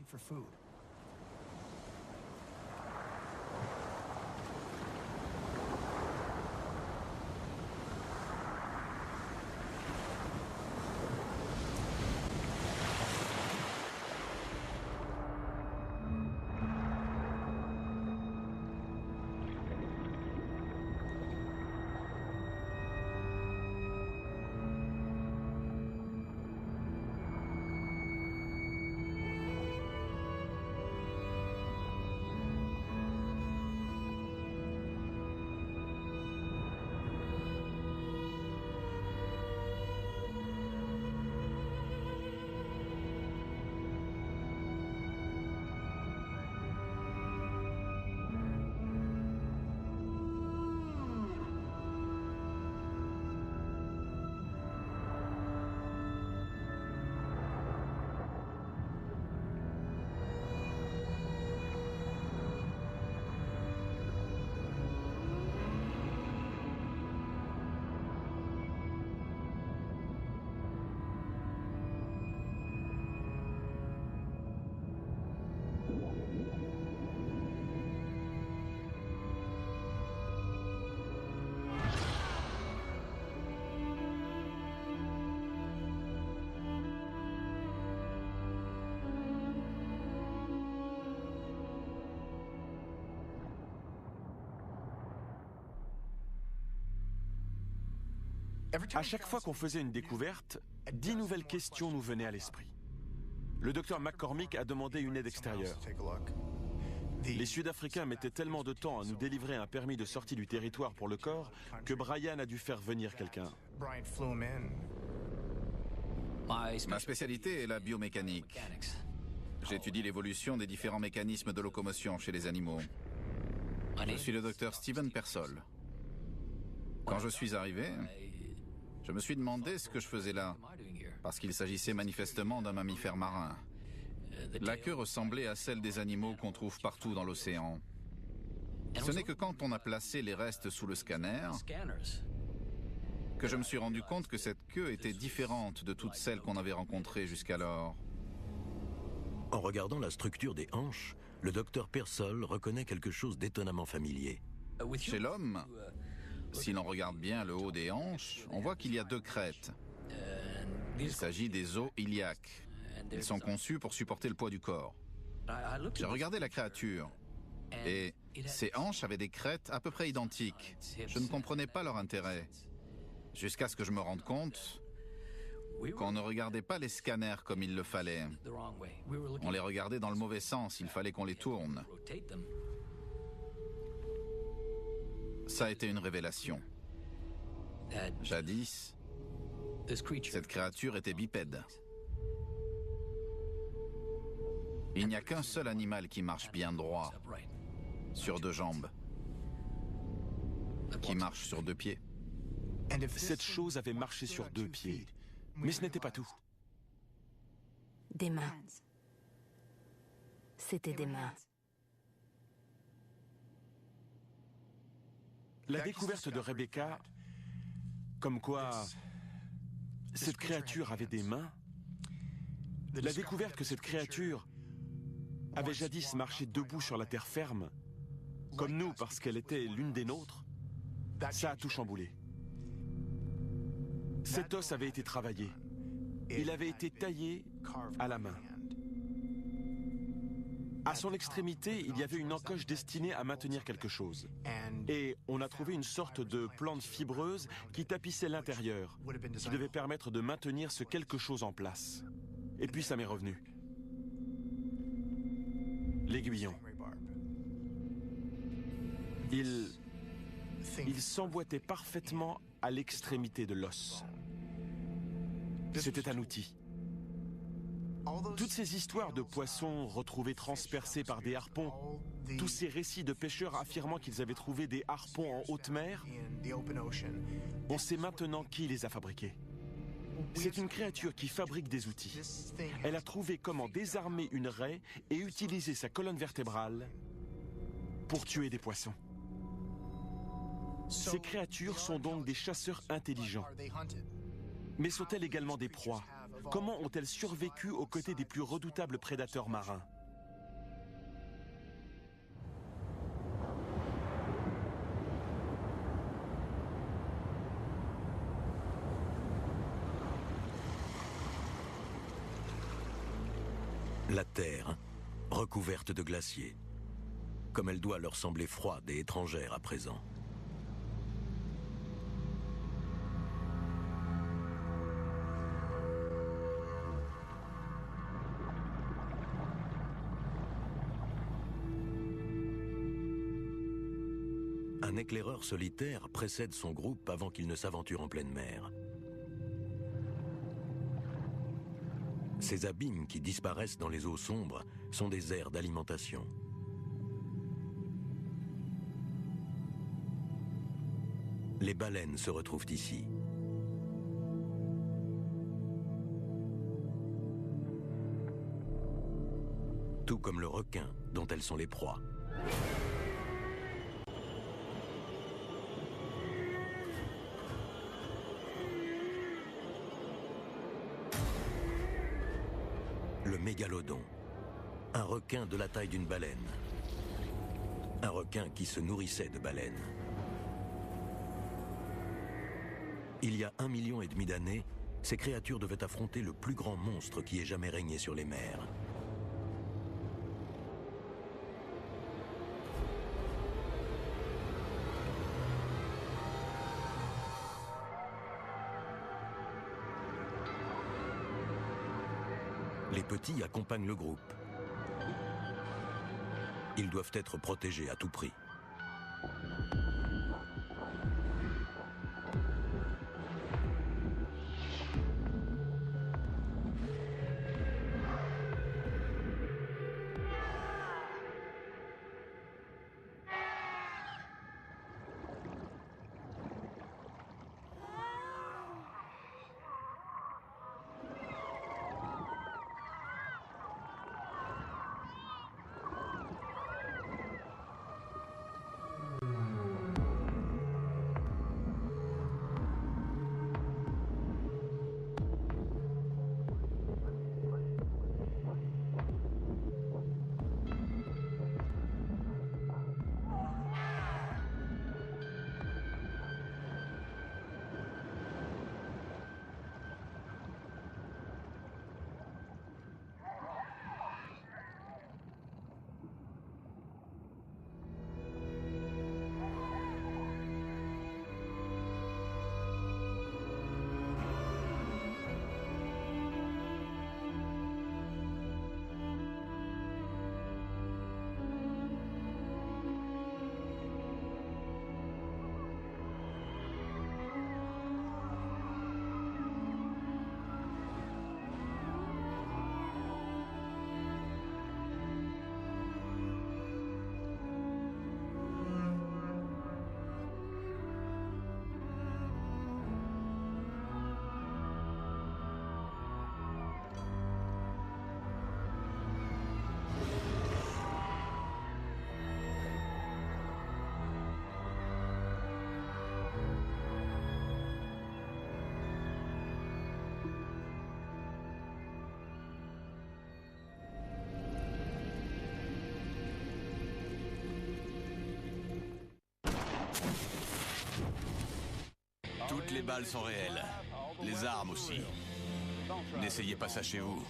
À chaque fois qu'on faisait une découverte, 10 nouvelles questions nous venaient à l'esprit. Le docteur McCormick a demandé une aide extérieure. Les Sud-Africains mettaient tellement de temps à nous délivrer un permis de sortie du territoire pour le corps que Brian a dû faire venir quelqu'un. Ma spécialité est la biomécanique. J'étudie l'évolution des différents mécanismes de locomotion chez les animaux. Je suis le docteur Steven Persol. Quand je suis arrivé, je me suis demandé ce que je faisais là, parce qu'il s'agissait manifestement d'un mammifère marin. La queue ressemblait à celle des animaux qu'on trouve partout dans l'océan. Ce n'est que quand on a placé les restes sous le scanner que je me suis rendu compte que cette queue était différente de toutes celles qu'on avait rencontrées jusqu'alors. En regardant la structure des hanches, le docteur Persol reconnaît quelque chose d'étonnamment familier. Chez l'homme, si l'on regarde bien le haut des hanches, on voit qu'il y a deux crêtes. Il s'agit des os iliaques. Ils sont conçus pour supporter le poids du corps. J'ai regardé la créature et ses hanches avaient des crêtes à peu près identiques. Je ne comprenais pas leur intérêt. Jusqu'à ce que je me rende compte qu'on ne regardait pas les scanners comme il le fallait. On les regardait dans le mauvais sens, il fallait qu'on les tourne. Ça a été une révélation. Jadis, cette créature était bipède. Il n'y a qu'un seul animal qui marche bien droit, sur deux jambes, qui marche sur deux pieds. Cette chose avait marché sur deux pieds. Mais ce n'était pas tout. Des mains. C'était des mains. La découverte de Rebecca, comme quoi cette créature avait des mains, la découverte que cette créature avait jadis marché debout sur la terre ferme, comme nous parce qu'elle était l'une des nôtres, ça a tout chamboulé. Cet os avait été travaillé. Il avait été taillé à la main. À son extrémité, il y avait une encoche destinée à maintenir quelque chose. Et on a trouvé une sorte de plante fibreuse qui tapissait l'intérieur, qui devait permettre de maintenir ce quelque chose en place. Et puis ça m'est revenu. L'aiguillon. Il s'emboîtait parfaitement à l'extrémité de l'os. C'était un outil. Toutes ces histoires de poissons retrouvés transpercés par des harpons, tous ces récits de pêcheurs affirmant qu'ils avaient trouvé des harpons en haute mer, on sait maintenant qui les a fabriqués. C'est une créature qui fabrique des outils. Elle a trouvé comment désarmer une raie et utiliser sa colonne vertébrale pour tuer des poissons. Ces créatures sont donc des chasseurs intelligents. Mais sont-elles également des proies? Comment ont-elles survécu aux côtés des plus redoutables prédateurs marins? La Terre, recouverte de glaciers, comme elle doit leur sembler froide et étrangère à présent. Un éclaireur solitaire précède son groupe avant qu'il ne s'aventure en pleine mer. Ces abîmes qui disparaissent dans les eaux sombres sont des aires d'alimentation. Les baleines se retrouvent ici. Tout comme le requin dont elles sont les proies. Le mégalodon, un requin de la taille d'une baleine. Un requin qui se nourrissait de baleines. Il y a 1,5 million d'années, ces créatures devaient affronter le plus grand monstre qui ait jamais régné sur les mers. Les petits accompagnent le groupe. Ils doivent être protégés à tout prix. Toutes les balles sont réelles. Les armes aussi. N'essayez pas ça chez vous.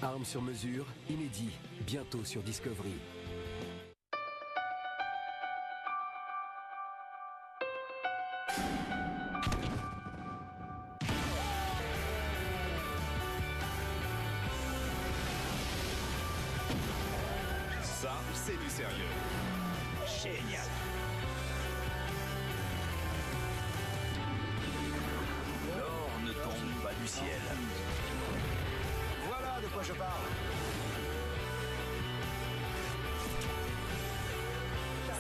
Armes sur mesure, inédit, bientôt sur Discovery. Ça, c'est du sérieux. Génial. L'or ne tombe pas du ciel. Voilà de quoi je parle.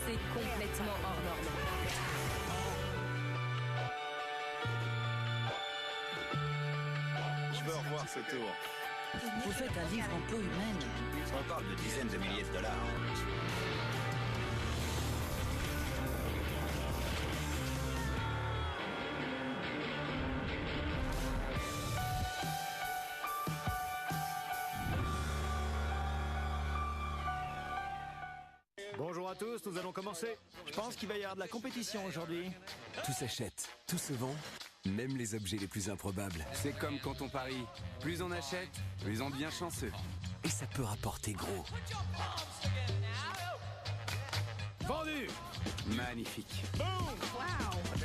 C'est complètement hors norme. Je veux revoir ce tour. Vous faites un livre en peau humaine. On parle de dizaines de milliers de dollars. Bonjour à tous, nous allons commencer. Je pense qu'il va y avoir de la compétition aujourd'hui. Tout s'achète, tout se vend, même les objets les plus improbables. C'est comme quand on parie. Plus on achète, plus on devient chanceux. Et ça peut rapporter gros. Vendu! Magnifique.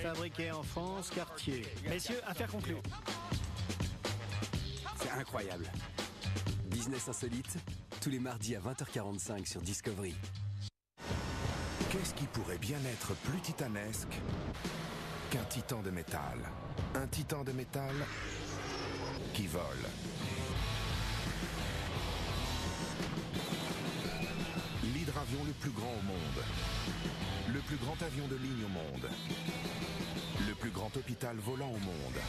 Fabriqué en France, Cartier. Messieurs, affaire conclue. C'est incroyable. Business insolite, tous les mardis à 20h45 sur Discovery. Qu'est-ce qui pourrait bien être plus titanesque qu'un titan de métal? Un titan de métal qui vole. L'hydravion le plus grand au monde. Le plus grand avion de ligne au monde. Le plus grand hôpital volant au monde.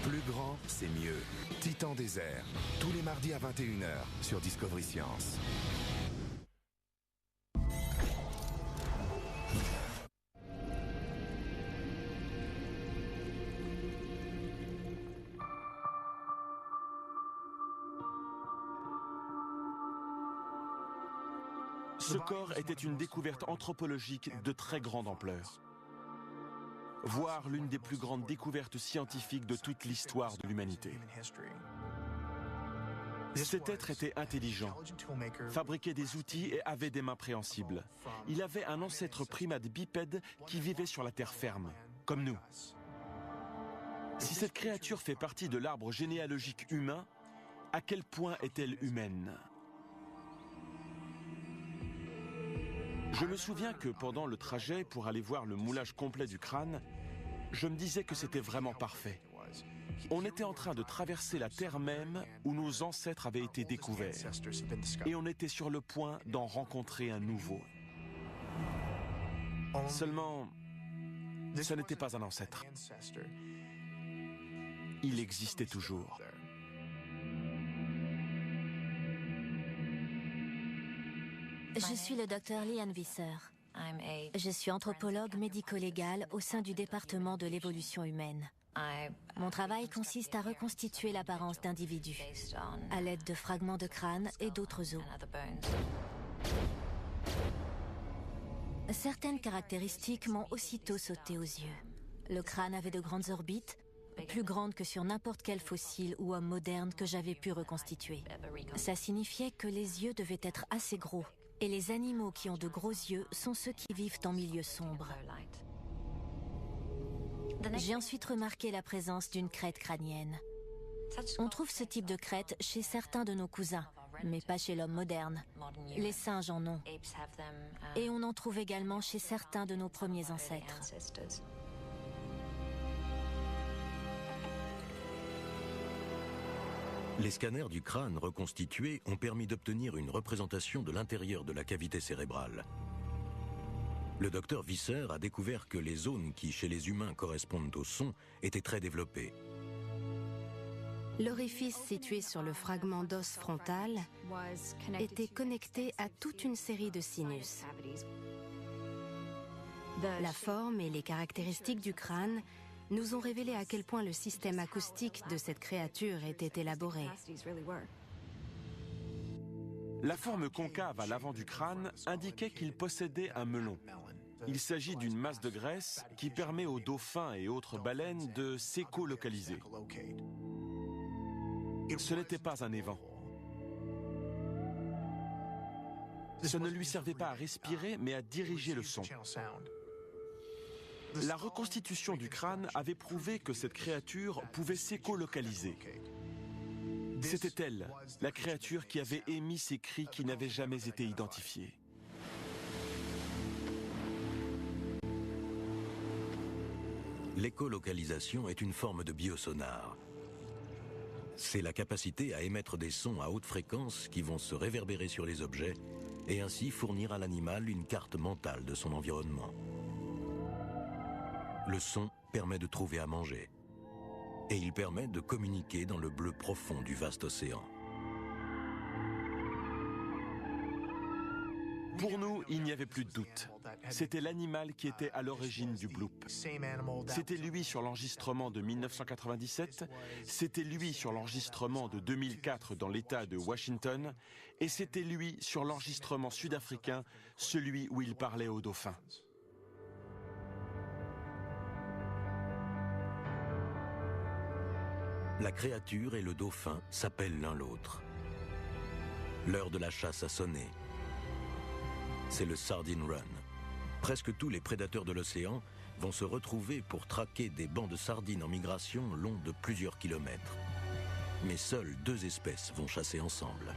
Plus grand, c'est mieux. Titan des airs. Tous les mardis à 21h sur Discovery Science. Ce corps était une découverte anthropologique de très grande ampleur. Voire l'une des plus grandes découvertes scientifiques de toute l'histoire de l'humanité. Cet être était intelligent, fabriquait des outils et avait des mains préhensibles. Il avait un ancêtre primate bipède qui vivait sur la terre ferme, comme nous. Si cette créature fait partie de l'arbre généalogique humain, à quel point est-elle humaine ? Je me souviens que pendant le trajet pour aller voir le moulage complet du crâne, je me disais que c'était vraiment parfait. On était en train de traverser la terre même où nos ancêtres avaient été découverts. Et on était sur le point d'en rencontrer un nouveau. Seulement, ce n'était pas un ancêtre. Il existait toujours. Je suis le docteur Liane Visser. Je suis anthropologue médico-légal au sein du département de l'évolution humaine. Mon travail consiste à reconstituer l'apparence d'individus à l'aide de fragments de crâne et d'autres os. Certaines caractéristiques m'ont aussitôt sauté aux yeux. Le crâne avait de grandes orbites, plus grandes que sur n'importe quel fossile ou homme moderne que j'avais pu reconstituer. Ça signifiait que les yeux devaient être assez gros. Et les animaux qui ont de gros yeux sont ceux qui vivent en milieu sombre. J'ai ensuite remarqué la présence d'une crête crânienne. On trouve ce type de crête chez certains de nos cousins, mais pas chez l'homme moderne. Les singes en ont. Et on en trouve également chez certains de nos premiers ancêtres. Les scanners du crâne reconstitué ont permis d'obtenir une représentation de l'intérieur de la cavité cérébrale. Le docteur Visser a découvert que les zones qui, chez les humains, correspondent au son étaient très développées. L'orifice situé sur le fragment d'os frontal était connecté à toute une série de sinus. La forme et les caractéristiques du crâne nous ont révélé à quel point le système acoustique de cette créature était élaboré. La forme concave à l'avant du crâne indiquait qu'il possédait un melon. Il s'agit d'une masse de graisse qui permet aux dauphins et autres baleines de s'écolocaliser. Ce n'était pas un évent. Ce ne lui servait pas à respirer, mais à diriger le son. La reconstitution du crâne avait prouvé que cette créature pouvait s'écolocaliser. C'était elle, la créature qui avait émis ces cris qui n'avaient jamais été identifiés. L'écolocalisation est une forme de biosonar. C'est la capacité à émettre des sons à haute fréquence qui vont se réverbérer sur les objets et ainsi fournir à l'animal une carte mentale de son environnement. Le son permet de trouver à manger et il permet de communiquer dans le bleu profond du vaste océan. Pour nous, il n'y avait plus de doute. C'était l'animal qui était à l'origine du bloop. C'était lui sur l'enregistrement de 1997, c'était lui sur l'enregistrement de 2004 dans l'État de Washington, et c'était lui sur l'enregistrement sud-africain, celui où il parlait aux dauphins. La créature et le dauphin s'appellent l'un l'autre. L'heure de la chasse a sonné. C'est le Sardine Run. Presque tous les prédateurs de l'océan vont se retrouver pour traquer des bancs de sardines en migration longs de plusieurs kilomètres. Mais seules 2 espèces vont chasser ensemble.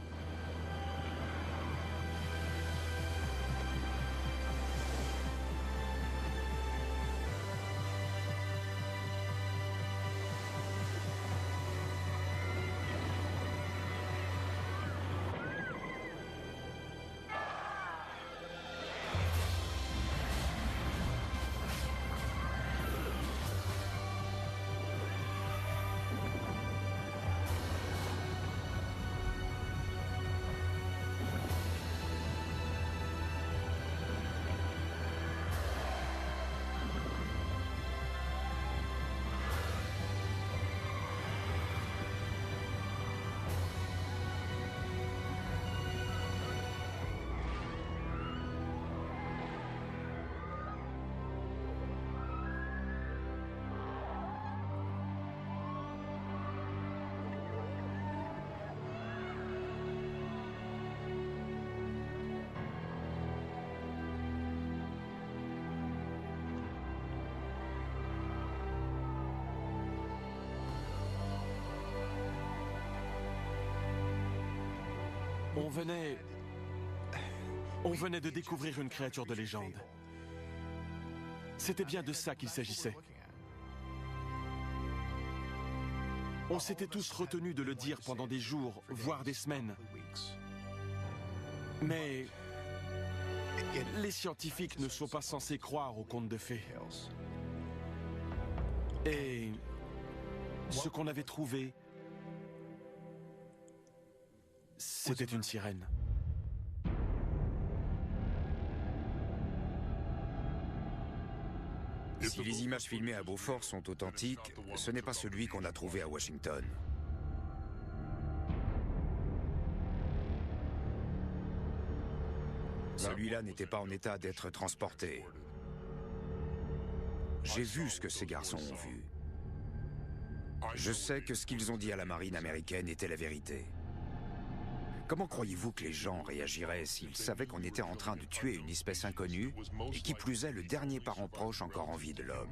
On venait de découvrir une créature de légende. C'était bien de ça qu'il s'agissait. On s'était tous retenus de le dire pendant des jours, voire des semaines. Mais les scientifiques ne sont pas censés croire aux contes de fées. Et ce qu'on avait trouvé, c'était une sirène. Si les images filmées à Beaufort sont authentiques, ce n'est pas celui qu'on a trouvé à Washington. Celui-là n'était pas en état d'être transporté. J'ai vu ce que ces garçons ont vu. Je sais que ce qu'ils ont dit à la marine américaine était la vérité. Comment croyez-vous que les gens réagiraient s'ils savaient qu'on était en train de tuer une espèce inconnue et qui plus est le dernier parent proche encore en vie de l'homme?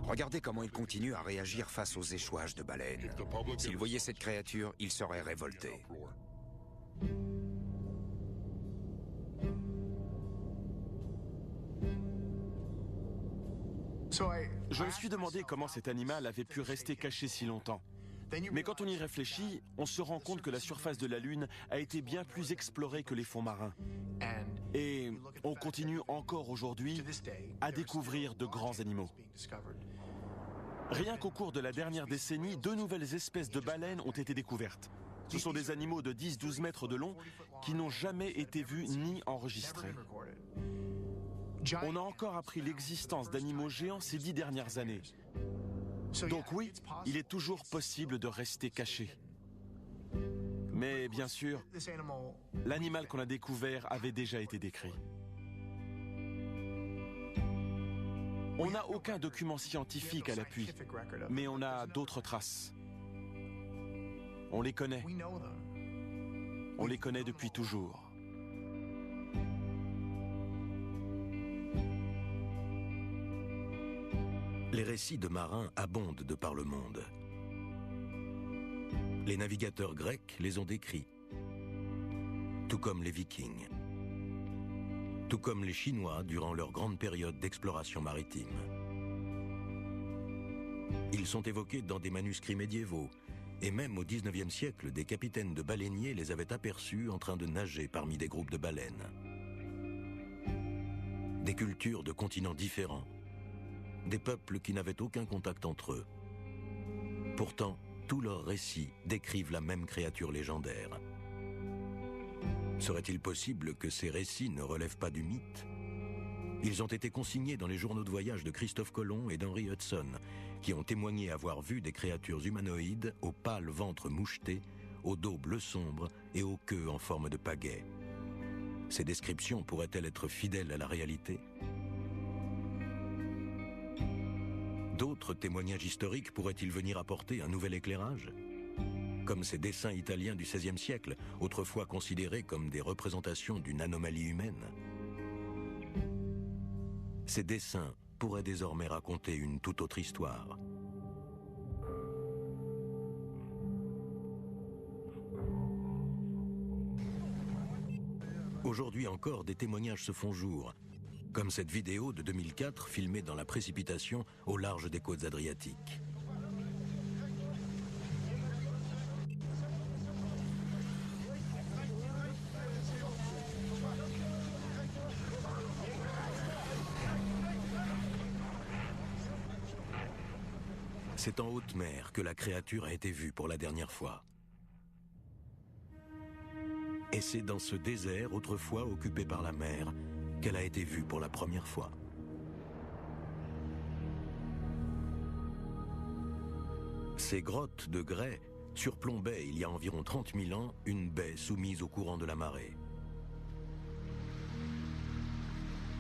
Regardez comment ils continuent à réagir face aux échouages de baleines. S'ils voyaient cette créature, ils seraient révoltés. Je me suis demandé comment cet animal avait pu rester caché si longtemps. Mais quand on y réfléchit, on se rend compte que la surface de la Lune a été bien plus explorée que les fonds marins. Et on continue encore aujourd'hui à découvrir de grands animaux. Rien qu'au cours de la dernière décennie, 2 nouvelles espèces de baleines ont été découvertes. Ce sont des animaux de 10-12 mètres de long qui n'ont jamais été vus ni enregistrés. On a encore appris l'existence d'animaux géants ces 10 dernières années. Donc oui, il est toujours possible de rester caché. Mais bien sûr, l'animal qu'on a découvert avait déjà été décrit. On n'a aucun document scientifique à l'appui, mais on a d'autres traces. On les connaît. On les connaît depuis toujours. Les récits de marins abondent de par le monde. Les navigateurs grecs les ont décrits, tout comme les Vikings, tout comme les Chinois durant leur grande période d'exploration maritime. Ils sont évoqués dans des manuscrits médiévaux, et même au XIXe siècle, des capitaines de baleiniers les avaient aperçus en train de nager parmi des groupes de baleines. Des cultures de continents différents, des peuples qui n'avaient aucun contact entre eux. Pourtant, tous leurs récits décrivent la même créature légendaire. Serait-il possible que ces récits ne relèvent pas du mythe ? Ils ont été consignés dans les journaux de voyage de Christophe Colomb et d'Henry Hudson, qui ont témoigné avoir vu des créatures humanoïdes au pâle ventre moucheté, au dos bleu sombre et aux queues en forme de pagaie. Ces descriptions pourraient-elles être fidèles à la réalité ? D'autres témoignages historiques pourraient-ils venir apporter un nouvel éclairage ? Comme ces dessins italiens du XVIe siècle, autrefois considérés comme des représentations d'une anomalie humaine. Ces dessins pourraient désormais raconter une toute autre histoire. Aujourd'hui encore, des témoignages se font jour, comme cette vidéo de 2004 filmée dans la précipitation au large des côtes adriatiques. C'est en haute mer que la créature a été vue pour la dernière fois. Et c'est dans ce désert, autrefois occupé par la mer, qu'elle a été vue pour la première fois. Ces grottes de grès surplombaient, il y a environ 30 000 ans, une baie soumise au courant de la marée.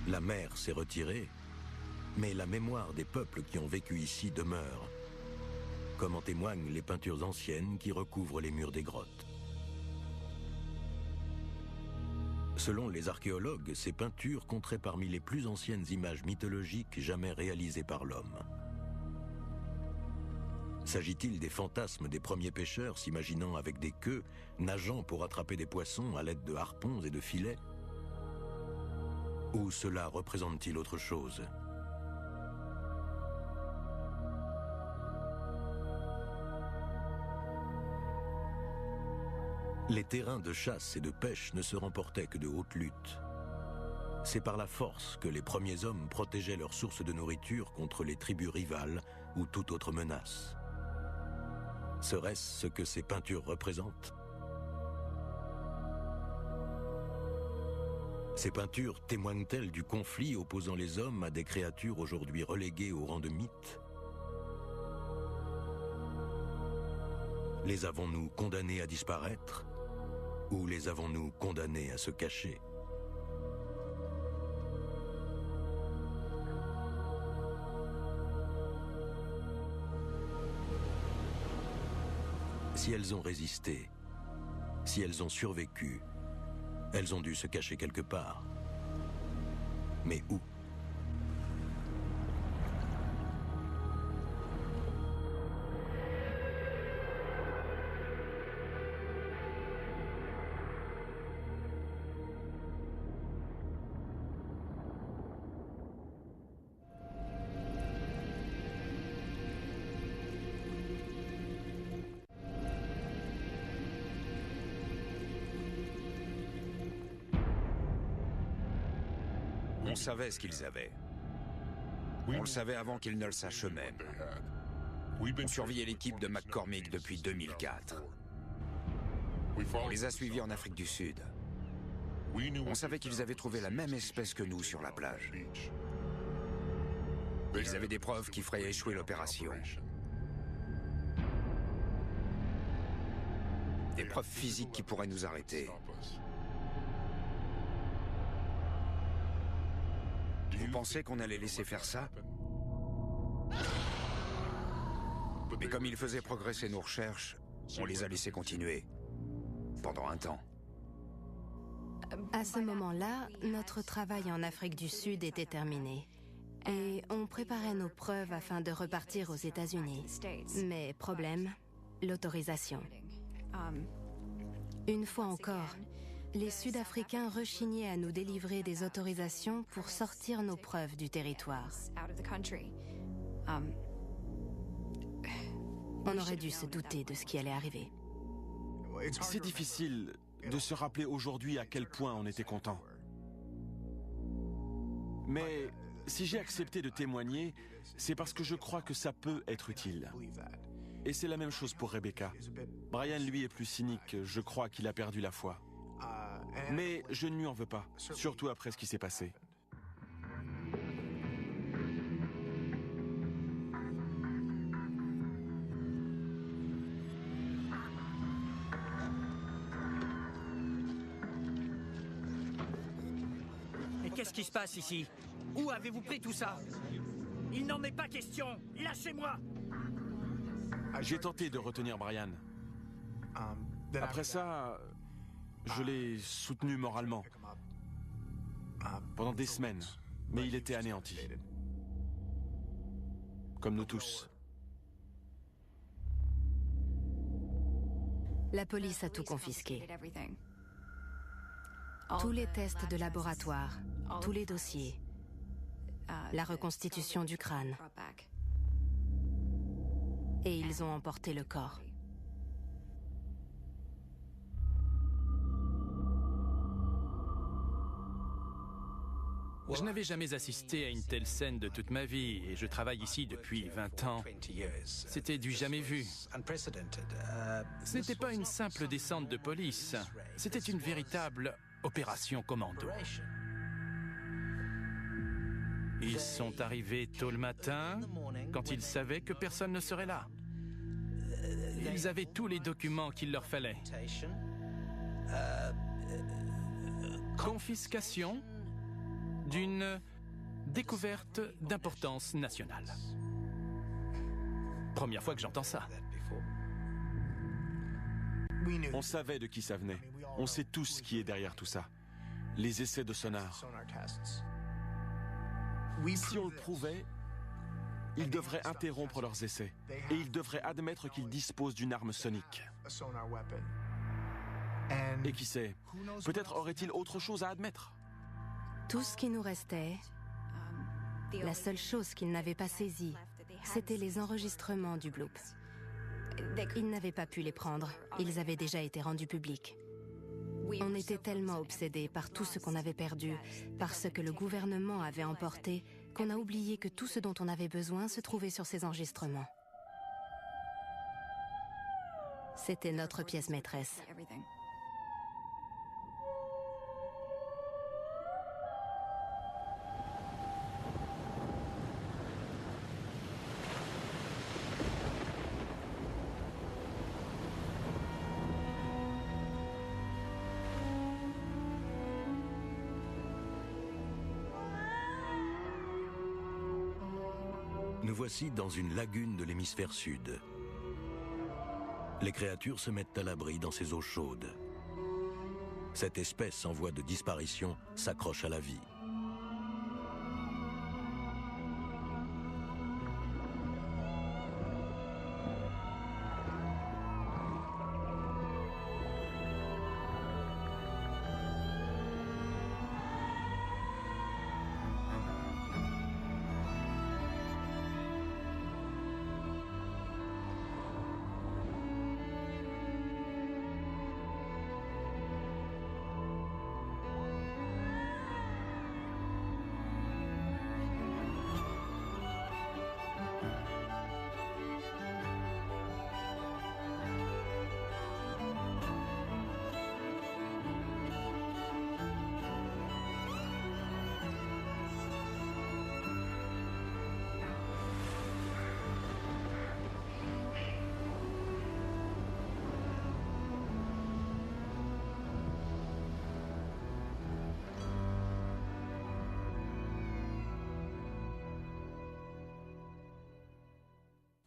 La mer s'est retirée, mais la mémoire des peuples qui ont vécu ici demeure, comme en témoignent les peintures anciennes qui recouvrent les murs des grottes. Selon les archéologues, ces peintures compteraient parmi les plus anciennes images mythologiques jamais réalisées par l'homme. S'agit-il des fantasmes des premiers pêcheurs s'imaginant avec des queues, nageant pour attraper des poissons à l'aide de harpons et de filets ? Ou cela représente-t-il autre chose ? Les terrains de chasse et de pêche ne se remportaient que de hautes luttes. C'est par la force que les premiers hommes protégeaient leurs sources de nourriture contre les tribus rivales ou toute autre menace. Serait-ce ce que ces peintures représentent ? Ces peintures témoignent-elles du conflit opposant les hommes à des créatures aujourd'hui reléguées au rang de mythes ? Les avons-nous condamnés à disparaître ? Ou les avons-nous condamnés à se cacher ? Si elles ont résisté, si elles ont survécu, elles ont dû se cacher quelque part. Mais où ? On savait ce qu'ils avaient. On le savait avant qu'ils ne le sachent eux-mêmes. On surveillait l'équipe de McCormick depuis 2004. On les a suivis en Afrique du Sud. On savait qu'ils avaient trouvé la même espèce que nous sur la plage. Ils avaient des preuves qui feraient échouer l'opération. Des preuves physiques qui pourraient nous arrêter. Vous pensez qu'on allait laisser faire ça? Mais comme ils faisaient progresser nos recherches, on les a laissés continuer. Pendant un temps. À ce moment-là, notre travail en Afrique du Sud était terminé. Et on préparait nos preuves afin de repartir aux États-Unis. Mais problème, l'autorisation. Une fois encore, les Sud-Africains rechignaient à nous délivrer des autorisations pour sortir nos preuves du territoire. On aurait dû se douter de ce qui allait arriver. C'est difficile de se rappeler aujourd'hui à quel point on était content. Mais si j'ai accepté de témoigner, c'est parce que je crois que ça peut être utile. Et c'est la même chose pour Rebecca. Brian, lui, est plus cynique. Je crois qu'il a perdu la foi. Mais je ne lui en veux pas, surtout après ce qui s'est passé. Mais qu'est-ce qui se passe ici? Où avez-vous pris tout ça? Il n'en est pas question. Lâchez-moi! J'ai tenté de retenir Brian. Après ça, je l'ai soutenu moralement. Pendant des semaines. Mais il était anéanti. Comme nous tous. La police a tout confisqué. Tous les tests de laboratoire, tous les dossiers, la reconstitution du crâne. Et ils ont emporté le corps. Je n'avais jamais assisté à une telle scène de toute ma vie et je travaille ici depuis 20 ans. C'était du jamais vu. Ce n'était pas une simple descente de police, c'était une véritable opération commando. Ils sont arrivés tôt le matin, quand ils savaient que personne ne serait là. Ils avaient tous les documents qu'il leur fallait. Confiscation d'une découverte d'importance nationale. Première fois que j'entends ça. On savait de qui ça venait. On sait tous qui est derrière tout ça. Les essais de sonar. Si on le prouvait, ils devraient interrompre leurs essais. Et ils devraient admettre qu'ils disposent d'une arme sonique. Et qui sait, peut-être aurait-il autre chose à admettre. Tout ce qui nous restait, la seule chose qu'ils n'avaient pas saisie, c'était les enregistrements du bloop. Ils n'avaient pas pu les prendre, ils avaient déjà été rendus publics. On était tellement obsédés par tout ce qu'on avait perdu, par ce que le gouvernement avait emporté, qu'on a oublié que tout ce dont on avait besoin se trouvait sur ces enregistrements. C'était notre pièce maîtresse. Nous voici dans une lagune de l'hémisphère sud. Les créatures se mettent à l'abri dans ces eaux chaudes. Cette espèce en voie de disparition s'accroche à la vie.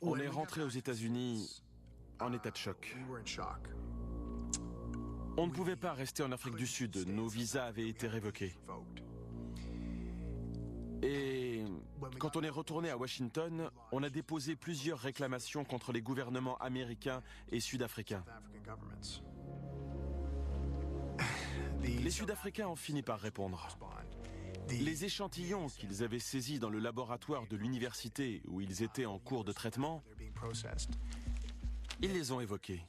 On est rentré aux États-Unis en état de choc. On ne pouvait pas rester en Afrique du Sud, nos visas avaient été révoqués. Et quand on est retourné à Washington, on a déposé plusieurs réclamations contre les gouvernements américains et sud-africains. Les Sud-Africains ont fini par répondre. Les échantillons qu'ils avaient saisis dans le laboratoire de l'université où ils étaient en cours de traitement, ils les ont évoqués.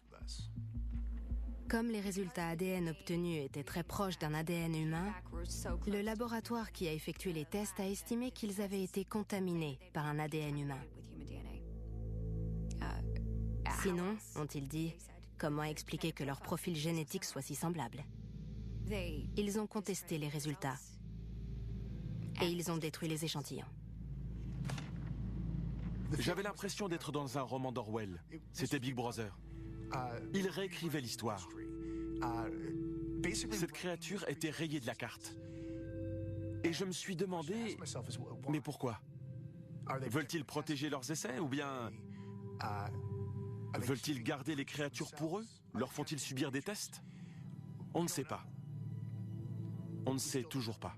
Comme les résultats ADN obtenus étaient très proches d'un ADN humain, le laboratoire qui a effectué les tests a estimé qu'ils avaient été contaminés par un ADN humain. Sinon, ont-ils dit, comment expliquer que leur profil génétique soit si semblable? Ils ont contesté les résultats et ils ont détruit les échantillons. J'avais l'impression d'être dans un roman d'Orwell. C'était Big Brother. Il réécrivait l'histoire. Cette créature était rayée de la carte. Et je me suis demandé, mais pourquoi? Veulent-ils protéger leurs essais ou bien veulent-ils garder les créatures pour eux? Leur font-ils subir des tests? On ne sait pas. On ne sait toujours pas.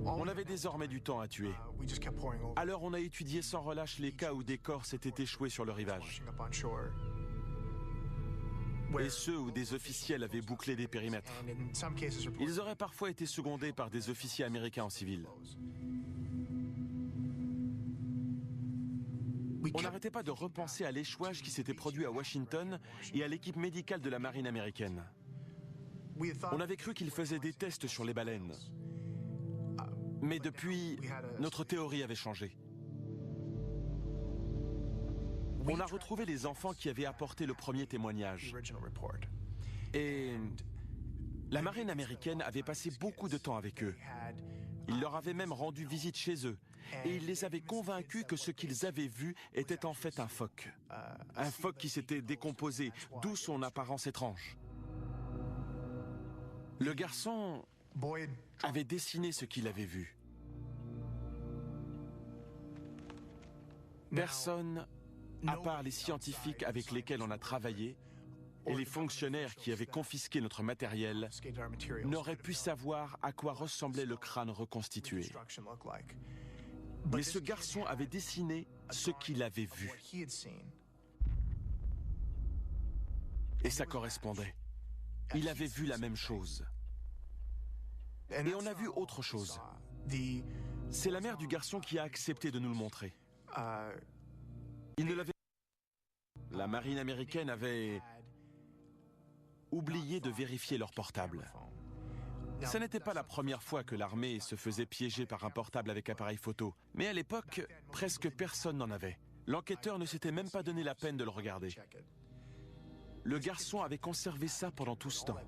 On avait désormais du temps à tuer. Alors on a étudié sans relâche les cas où des corps s'étaient échoués sur le rivage. Et ceux où des officiels avaient bouclé des périmètres. Ils auraient parfois été secondés par des officiers américains en civil. On n'arrêtait pas de repenser à l'échouage qui s'était produit à Washington et à l'équipe médicale de la marine américaine. On avait cru qu'ils faisaient des tests sur les baleines. Mais depuis, notre théorie avait changé. On a retrouvé les enfants qui avaient apporté le premier témoignage. Et la marine américaine avait passé beaucoup de temps avec eux. Il leur avait même rendu visite chez eux. Et il les avait convaincus que ce qu'ils avaient vu était en fait un phoque. Un phoque qui s'était décomposé, d'où son apparence étrange. Le garçon avait dessiné ce qu'il avait vu. Personne, à part les scientifiques avec lesquels on a travaillé, et les fonctionnaires qui avaient confisqué notre matériel, n'aurait pu savoir à quoi ressemblait le crâne reconstitué. Mais ce garçon avait dessiné ce qu'il avait vu. Et ça correspondait. Il avait vu la même chose. Et on a vu autre chose. C'est la mère du garçon qui a accepté de nous le montrer. Il ne l'avait pas. La marine américaine avait oublié de vérifier leur portable. Ce n'était pas la première fois que l'armée se faisait piéger par un portable avec appareil photo. Mais à l'époque, presque personne n'en avait. L'enquêteur ne s'était même pas donné la peine de le regarder. Le garçon avait conservé ça pendant tout ce temps.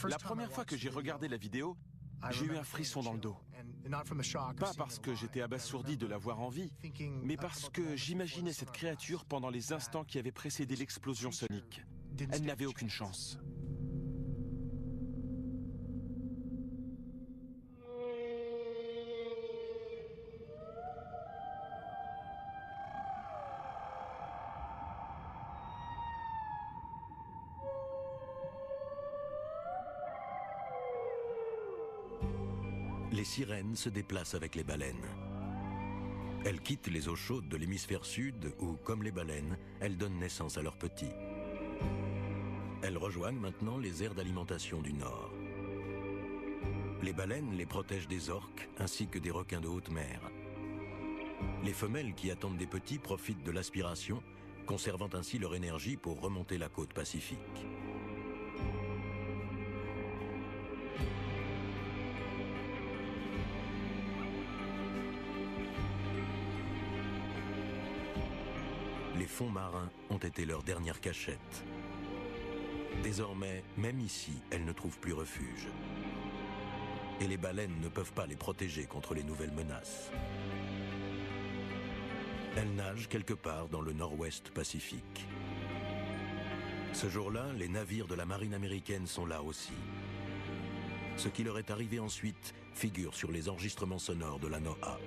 La première fois que j'ai regardé la vidéo, j'ai eu un frisson dans le dos. Pas parce que j'étais abasourdi de la voir en vie, mais parce que j'imaginais cette créature pendant les instants qui avaient précédé l'explosion sonique. Elle n'avait aucune chance. les sirènes se déplacent avec les baleines. Elles quittent les eaux chaudes de l'hémisphère sud où, comme les baleines, elles donnent naissance à leurs petits. Elles rejoignent maintenant les aires d'alimentation du nord. Les baleines les protègent des orques ainsi que des requins de haute mer. Les femelles qui attendent des petits profitent de l'aspiration, conservant ainsi leur énergie pour remonter la côte pacifique. Les fonds marins ont été leur dernière cachette. Désormais, même ici, elles ne trouvent plus refuge. Et les baleines ne peuvent pas les protéger contre les nouvelles menaces. Elles nagent quelque part dans le nord-ouest Pacifique. Ce jour-là, les navires de la marine américaine sont là aussi. Ce qui leur est arrivé ensuite figure sur les enregistrements sonores de la NOAA.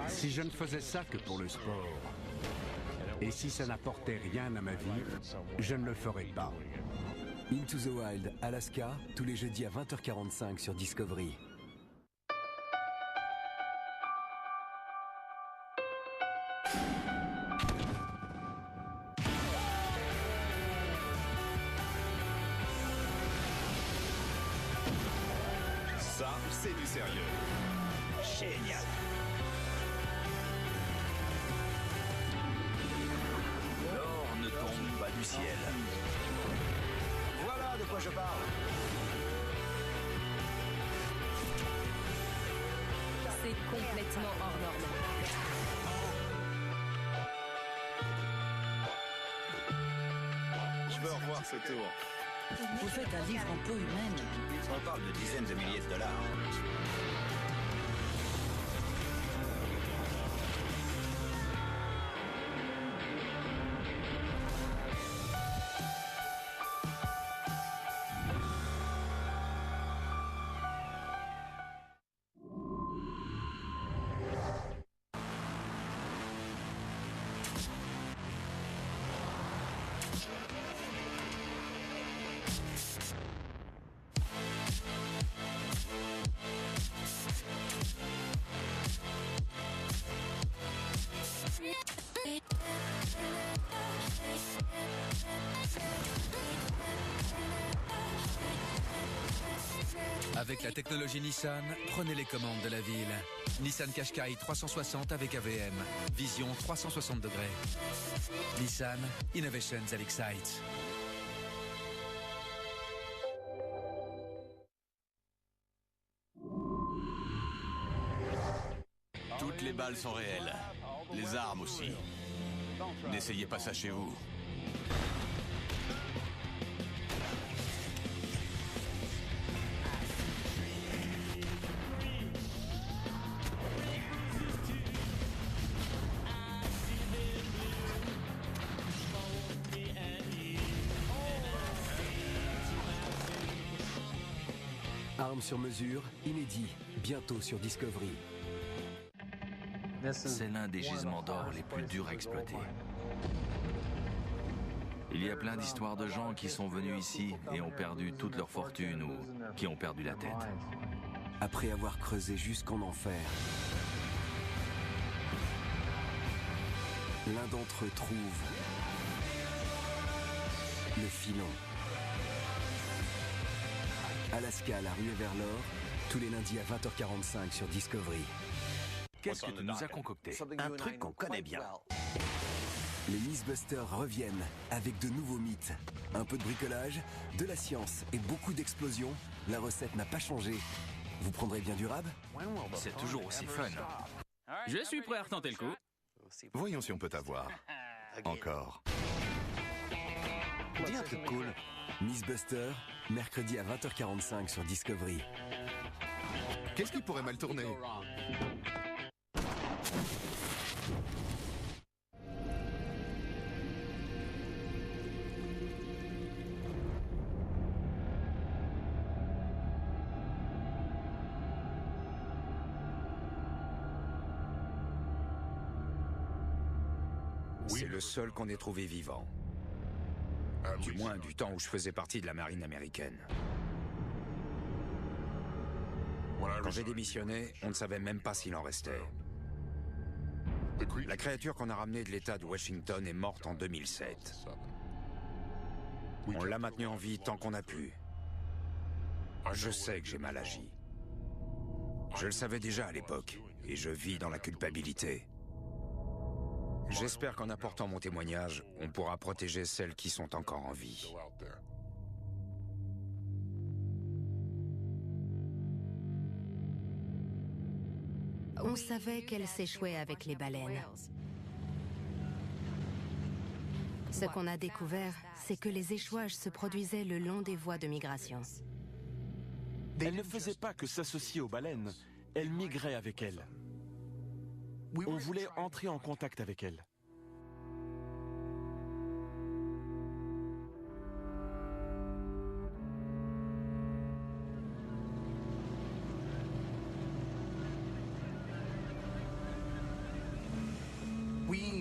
Si je ne faisais ça que pour le sport, et si ça n'apportait rien à ma vie, je ne le ferais pas. Into the Wild, Alaska, tous les jeudis à 20h45 sur Discovery. Ça, c'est du sérieux. Génial. L'or ne tombe pas du ciel. Voilà de quoi je parle. C'est complètement hors norme. Je veux revoir ce tour. Vous faites un livre en peau humaine. On parle de dizaines de milliers de dollars. Avec la technologie Nissan, prenez les commandes de la ville. Nissan Qashqai 360 avec AVM. Vision 360 degrés. Nissan, Innovations that excite. Toutes les balles sont réelles. Les armes aussi. N'essayez pas ça chez vous. Armes sur mesure, inédit, bientôt sur Discovery. C'est l'un des gisements d'or les plus durs à exploiter. Il y a plein d'histoires de gens qui sont venus ici et ont perdu toute leur fortune ou qui ont perdu la tête. Après avoir creusé jusqu'en enfer, l'un d'entre eux trouve le filon. Alaska, la ruée vers l'or, tous les lundis à 20h45 sur Discovery. Qu'est-ce que tu nous as concocté? Un truc qu'on connaît bien. Les Mythbusters reviennent avec de nouveaux mythes. Un peu de bricolage, de la science et beaucoup d'explosions. La recette n'a pas changé. Vous prendrez bien du rab? C'est toujours aussi fun. Je suis prêt à retenter le coup. Voyons si on peut t'avoir. Encore. Dis un truc cool. Mythbusters, mercredi à 20h45 sur Discovery. Qu'est-ce qui pourrait mal tourner? C'est le seul qu'on ait trouvé vivant. Du moins du temps où je faisais partie de la marine américaine. Quand j'ai démissionné, on ne savait même pas s'il en restait. La créature qu'on a ramenée de l'État de Washington est morte en 2007. On l'a maintenue en vie tant qu'on a pu. Je sais que j'ai mal agi. Je le savais déjà à l'époque, et je vis dans la culpabilité. J'espère qu'en apportant mon témoignage, on pourra protéger celles qui sont encore en vie. On savait qu'elle s'échouait avec les baleines. Ce qu'on a découvert, c'est que les échouages se produisaient le long des voies de migration. Elle ne faisait pas que s'associer aux baleines, elle migrait avec elles. On voulait entrer en contact avec elle.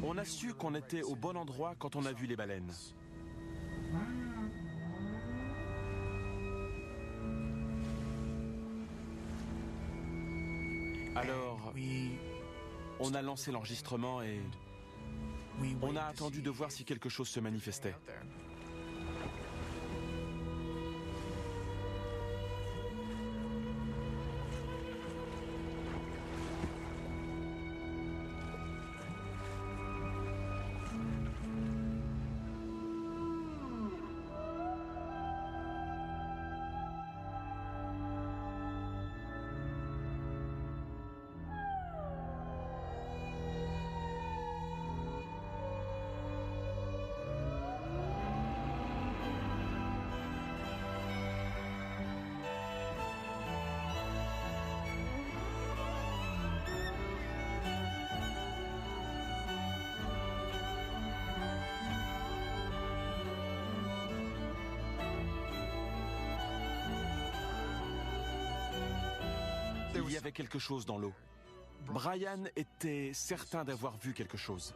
On a su qu'on était au bon endroit quand on a vu les baleines. Alors, on a lancé l'enregistrement et on a attendu de voir si quelque chose se manifestait. Il y avait quelque chose dans l'eau. Brian était certain d'avoir vu quelque chose.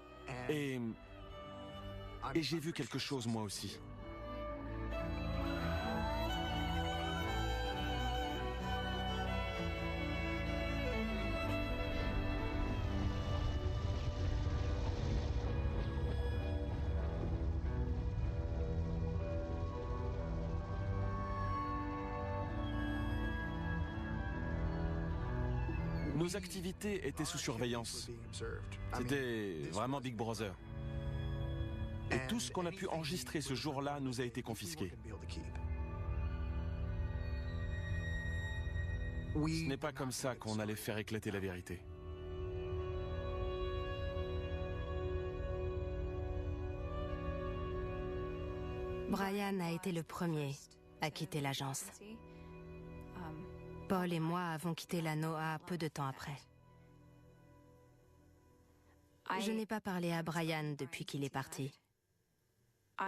Et j'ai vu quelque chose moi aussi. Nos activités étaient sous surveillance. C'était vraiment Big Brother. Et tout ce qu'on a pu enregistrer ce jour-là nous a été confisqué. Ce n'est pas comme ça qu'on allait faire éclater la vérité. Brian a été le premier à quitter l'agence. Paul et moi avons quitté la NOAA peu de temps après. Je n'ai pas parlé à Brian depuis qu'il est parti.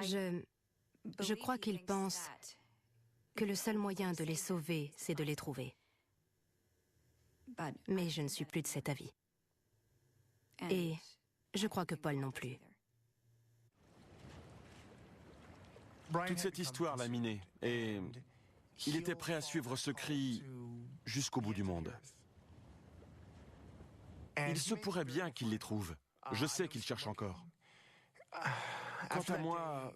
Je crois qu'il pense que le seul moyen de les sauver, c'est de les trouver. Mais je ne suis plus de cet avis. Et je crois que Paul non plus. Toute cette histoire l'a miné et il était prêt à suivre ce cri jusqu'au bout du monde. Il se pourrait bien qu'il les trouve. Je sais qu'il cherche encore. Quant à moi,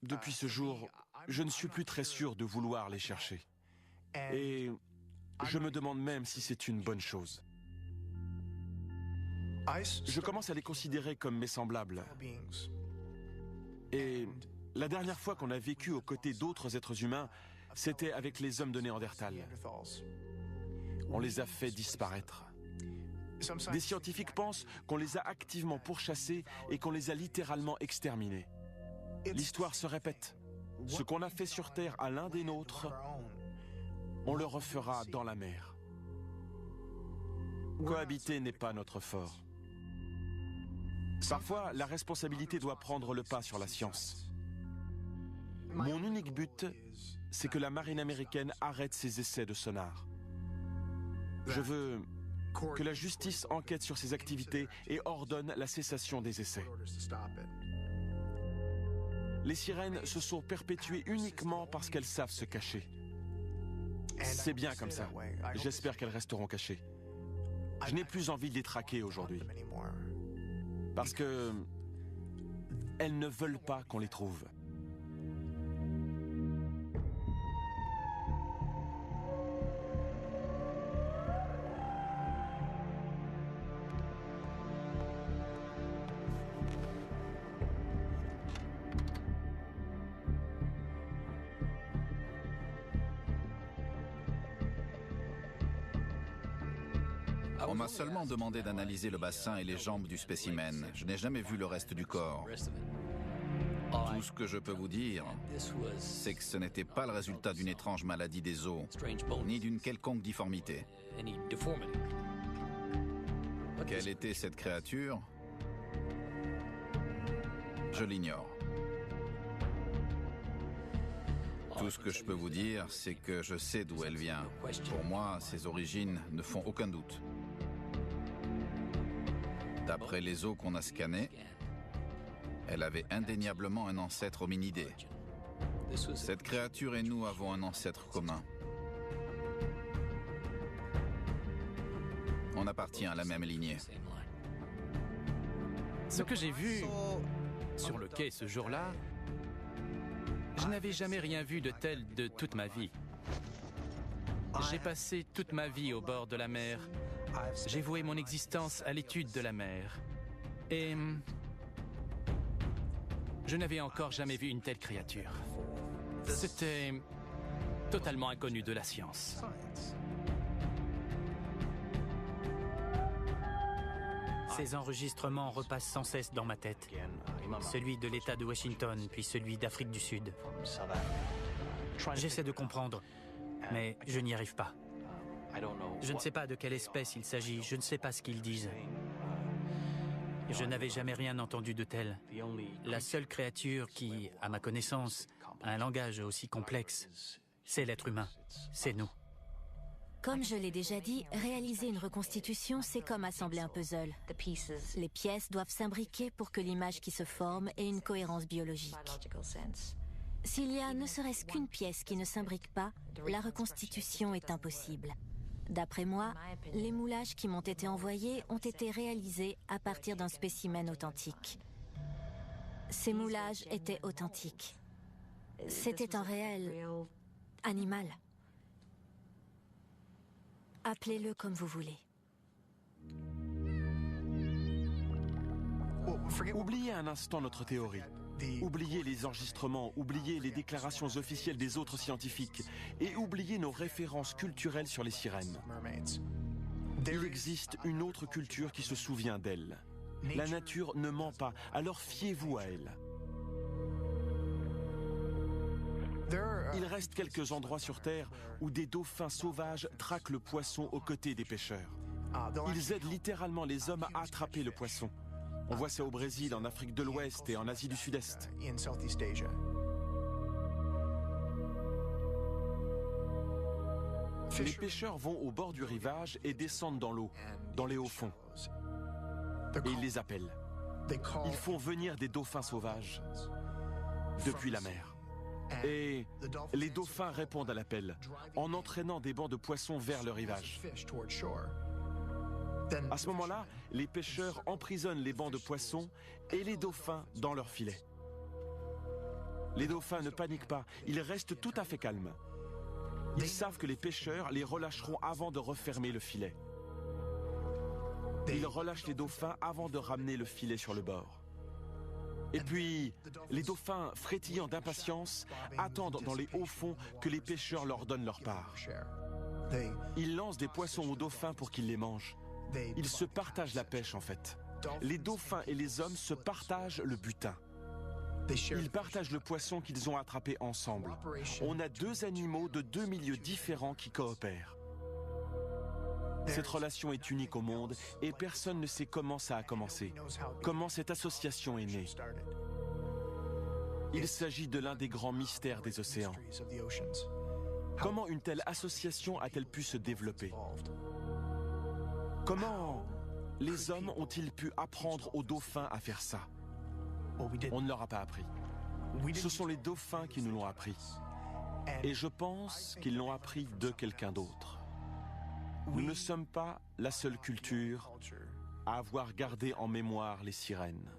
depuis ce jour, je ne suis plus très sûr de vouloir les chercher. Et je me demande même si c'est une bonne chose. Je commence à les considérer comme mes semblables. Et la dernière fois qu'on a vécu aux côtés d'autres êtres humains, c'était avec les hommes de Néandertal. On les a fait disparaître. Des scientifiques pensent qu'on les a activement pourchassés et qu'on les a littéralement exterminés. L'histoire se répète. Ce qu'on a fait sur Terre à l'un des nôtres, on le refera dans la mer. Cohabiter n'est pas notre fort. Parfois, la responsabilité doit prendre le pas sur la science. Mon unique but, c'est que la marine américaine arrête ses essais de sonar. Je veux que la justice enquête sur ces activités et ordonne la cessation des essais. Les sirènes se sont perpétuées uniquement parce qu'elles savent se cacher. C'est bien comme ça. J'espère qu'elles resteront cachées. Je n'ai plus envie de les traquer aujourd'hui. Parce que elles ne veulent pas qu'on les trouve. On m'a seulement demandé d'analyser le bassin et les jambes du spécimen. Je n'ai jamais vu le reste du corps. Tout ce que je peux vous dire, c'est que ce n'était pas le résultat d'une étrange maladie des os, ni d'une quelconque difformité. Quelle était cette créature? Je l'ignore. Tout ce que je peux vous dire, c'est que je sais d'où elle vient. Pour moi, ses origines ne font aucun doute. D'après les os qu'on a scannés, elle avait indéniablement un ancêtre hominidé. Cette créature et nous avons un ancêtre commun. On appartient à la même lignée. Ce que j'ai vu sur le quai ce jour-là, je n'avais jamais rien vu de tel de toute ma vie. J'ai passé toute ma vie au bord de la mer. J'ai voué mon existence à l'étude de la mer. Et je n'avais encore jamais vu une telle créature. C'était totalement inconnu de la science. Ces enregistrements repassent sans cesse dans ma tête. Celui de l'État de Washington, puis celui d'Afrique du Sud. J'essaie de comprendre, mais je n'y arrive pas. Je ne sais pas de quelle espèce il s'agit, je ne sais pas ce qu'ils disent. Je n'avais jamais rien entendu de tel. La seule créature qui, à ma connaissance, a un langage aussi complexe, c'est l'être humain, c'est nous. Comme je l'ai déjà dit, réaliser une reconstitution, c'est comme assembler un puzzle. Les pièces doivent s'imbriquer pour que l'image qui se forme ait une cohérence biologique. S'il y a ne serait-ce qu'une pièce qui ne s'imbrique pas, la reconstitution est impossible. D'après moi, les moulages qui m'ont été envoyés ont été réalisés à partir d'un spécimen authentique. Ces moulages étaient authentiques. C'était un réel animal. Appelez-le comme vous voulez. Oubliez un instant notre théorie. Oubliez les enregistrements, oubliez les déclarations officielles des autres scientifiques et oubliez nos références culturelles sur les sirènes. Il existe une autre culture qui se souvient d'elle. La nature ne ment pas, alors fiez-vous à elle. Il reste quelques endroits sur Terre où des dauphins sauvages traquent le poisson aux côtés des pêcheurs. Ils aident littéralement les hommes à attraper le poisson. On voit ça au Brésil, en Afrique de l'Ouest et en Asie du Sud-Est. Les pêcheurs vont au bord du rivage et descendent dans l'eau, dans les hauts fonds. Et ils les appellent. Ils font venir des dauphins sauvages depuis la mer. Et les dauphins répondent à l'appel en entraînant des bancs de poissons vers le rivage. À ce moment-là, les pêcheurs emprisonnent les bancs de poissons et les dauphins dans leurs filets. Les dauphins ne paniquent pas, ils restent tout à fait calmes. Ils savent que les pêcheurs les relâcheront avant de refermer le filet. Ils relâchent les dauphins avant de ramener le filet sur le bord. Et puis, les dauphins, frétillant d'impatience, attendent dans les hauts fonds que les pêcheurs leur donnent leur part. Ils lancent des poissons aux dauphins pour qu'ils les mangent. Ils se partagent la pêche en fait. Les dauphins et les hommes se partagent le butin. Ils partagent le poisson qu'ils ont attrapé ensemble. On a deux animaux de deux milieux différents qui coopèrent. Cette relation est unique au monde et personne ne sait comment ça a commencé, comment cette association est née. Il s'agit de l'un des grands mystères des océans. Comment une telle association a-t-elle pu se développer? Comment les hommes ont-ils pu apprendre aux dauphins à faire ça? On ne leur a pas appris. Ce sont les dauphins qui nous l'ont appris. Et je pense qu'ils l'ont appris de quelqu'un d'autre. Nous ne sommes pas la seule culture à avoir gardé en mémoire les sirènes.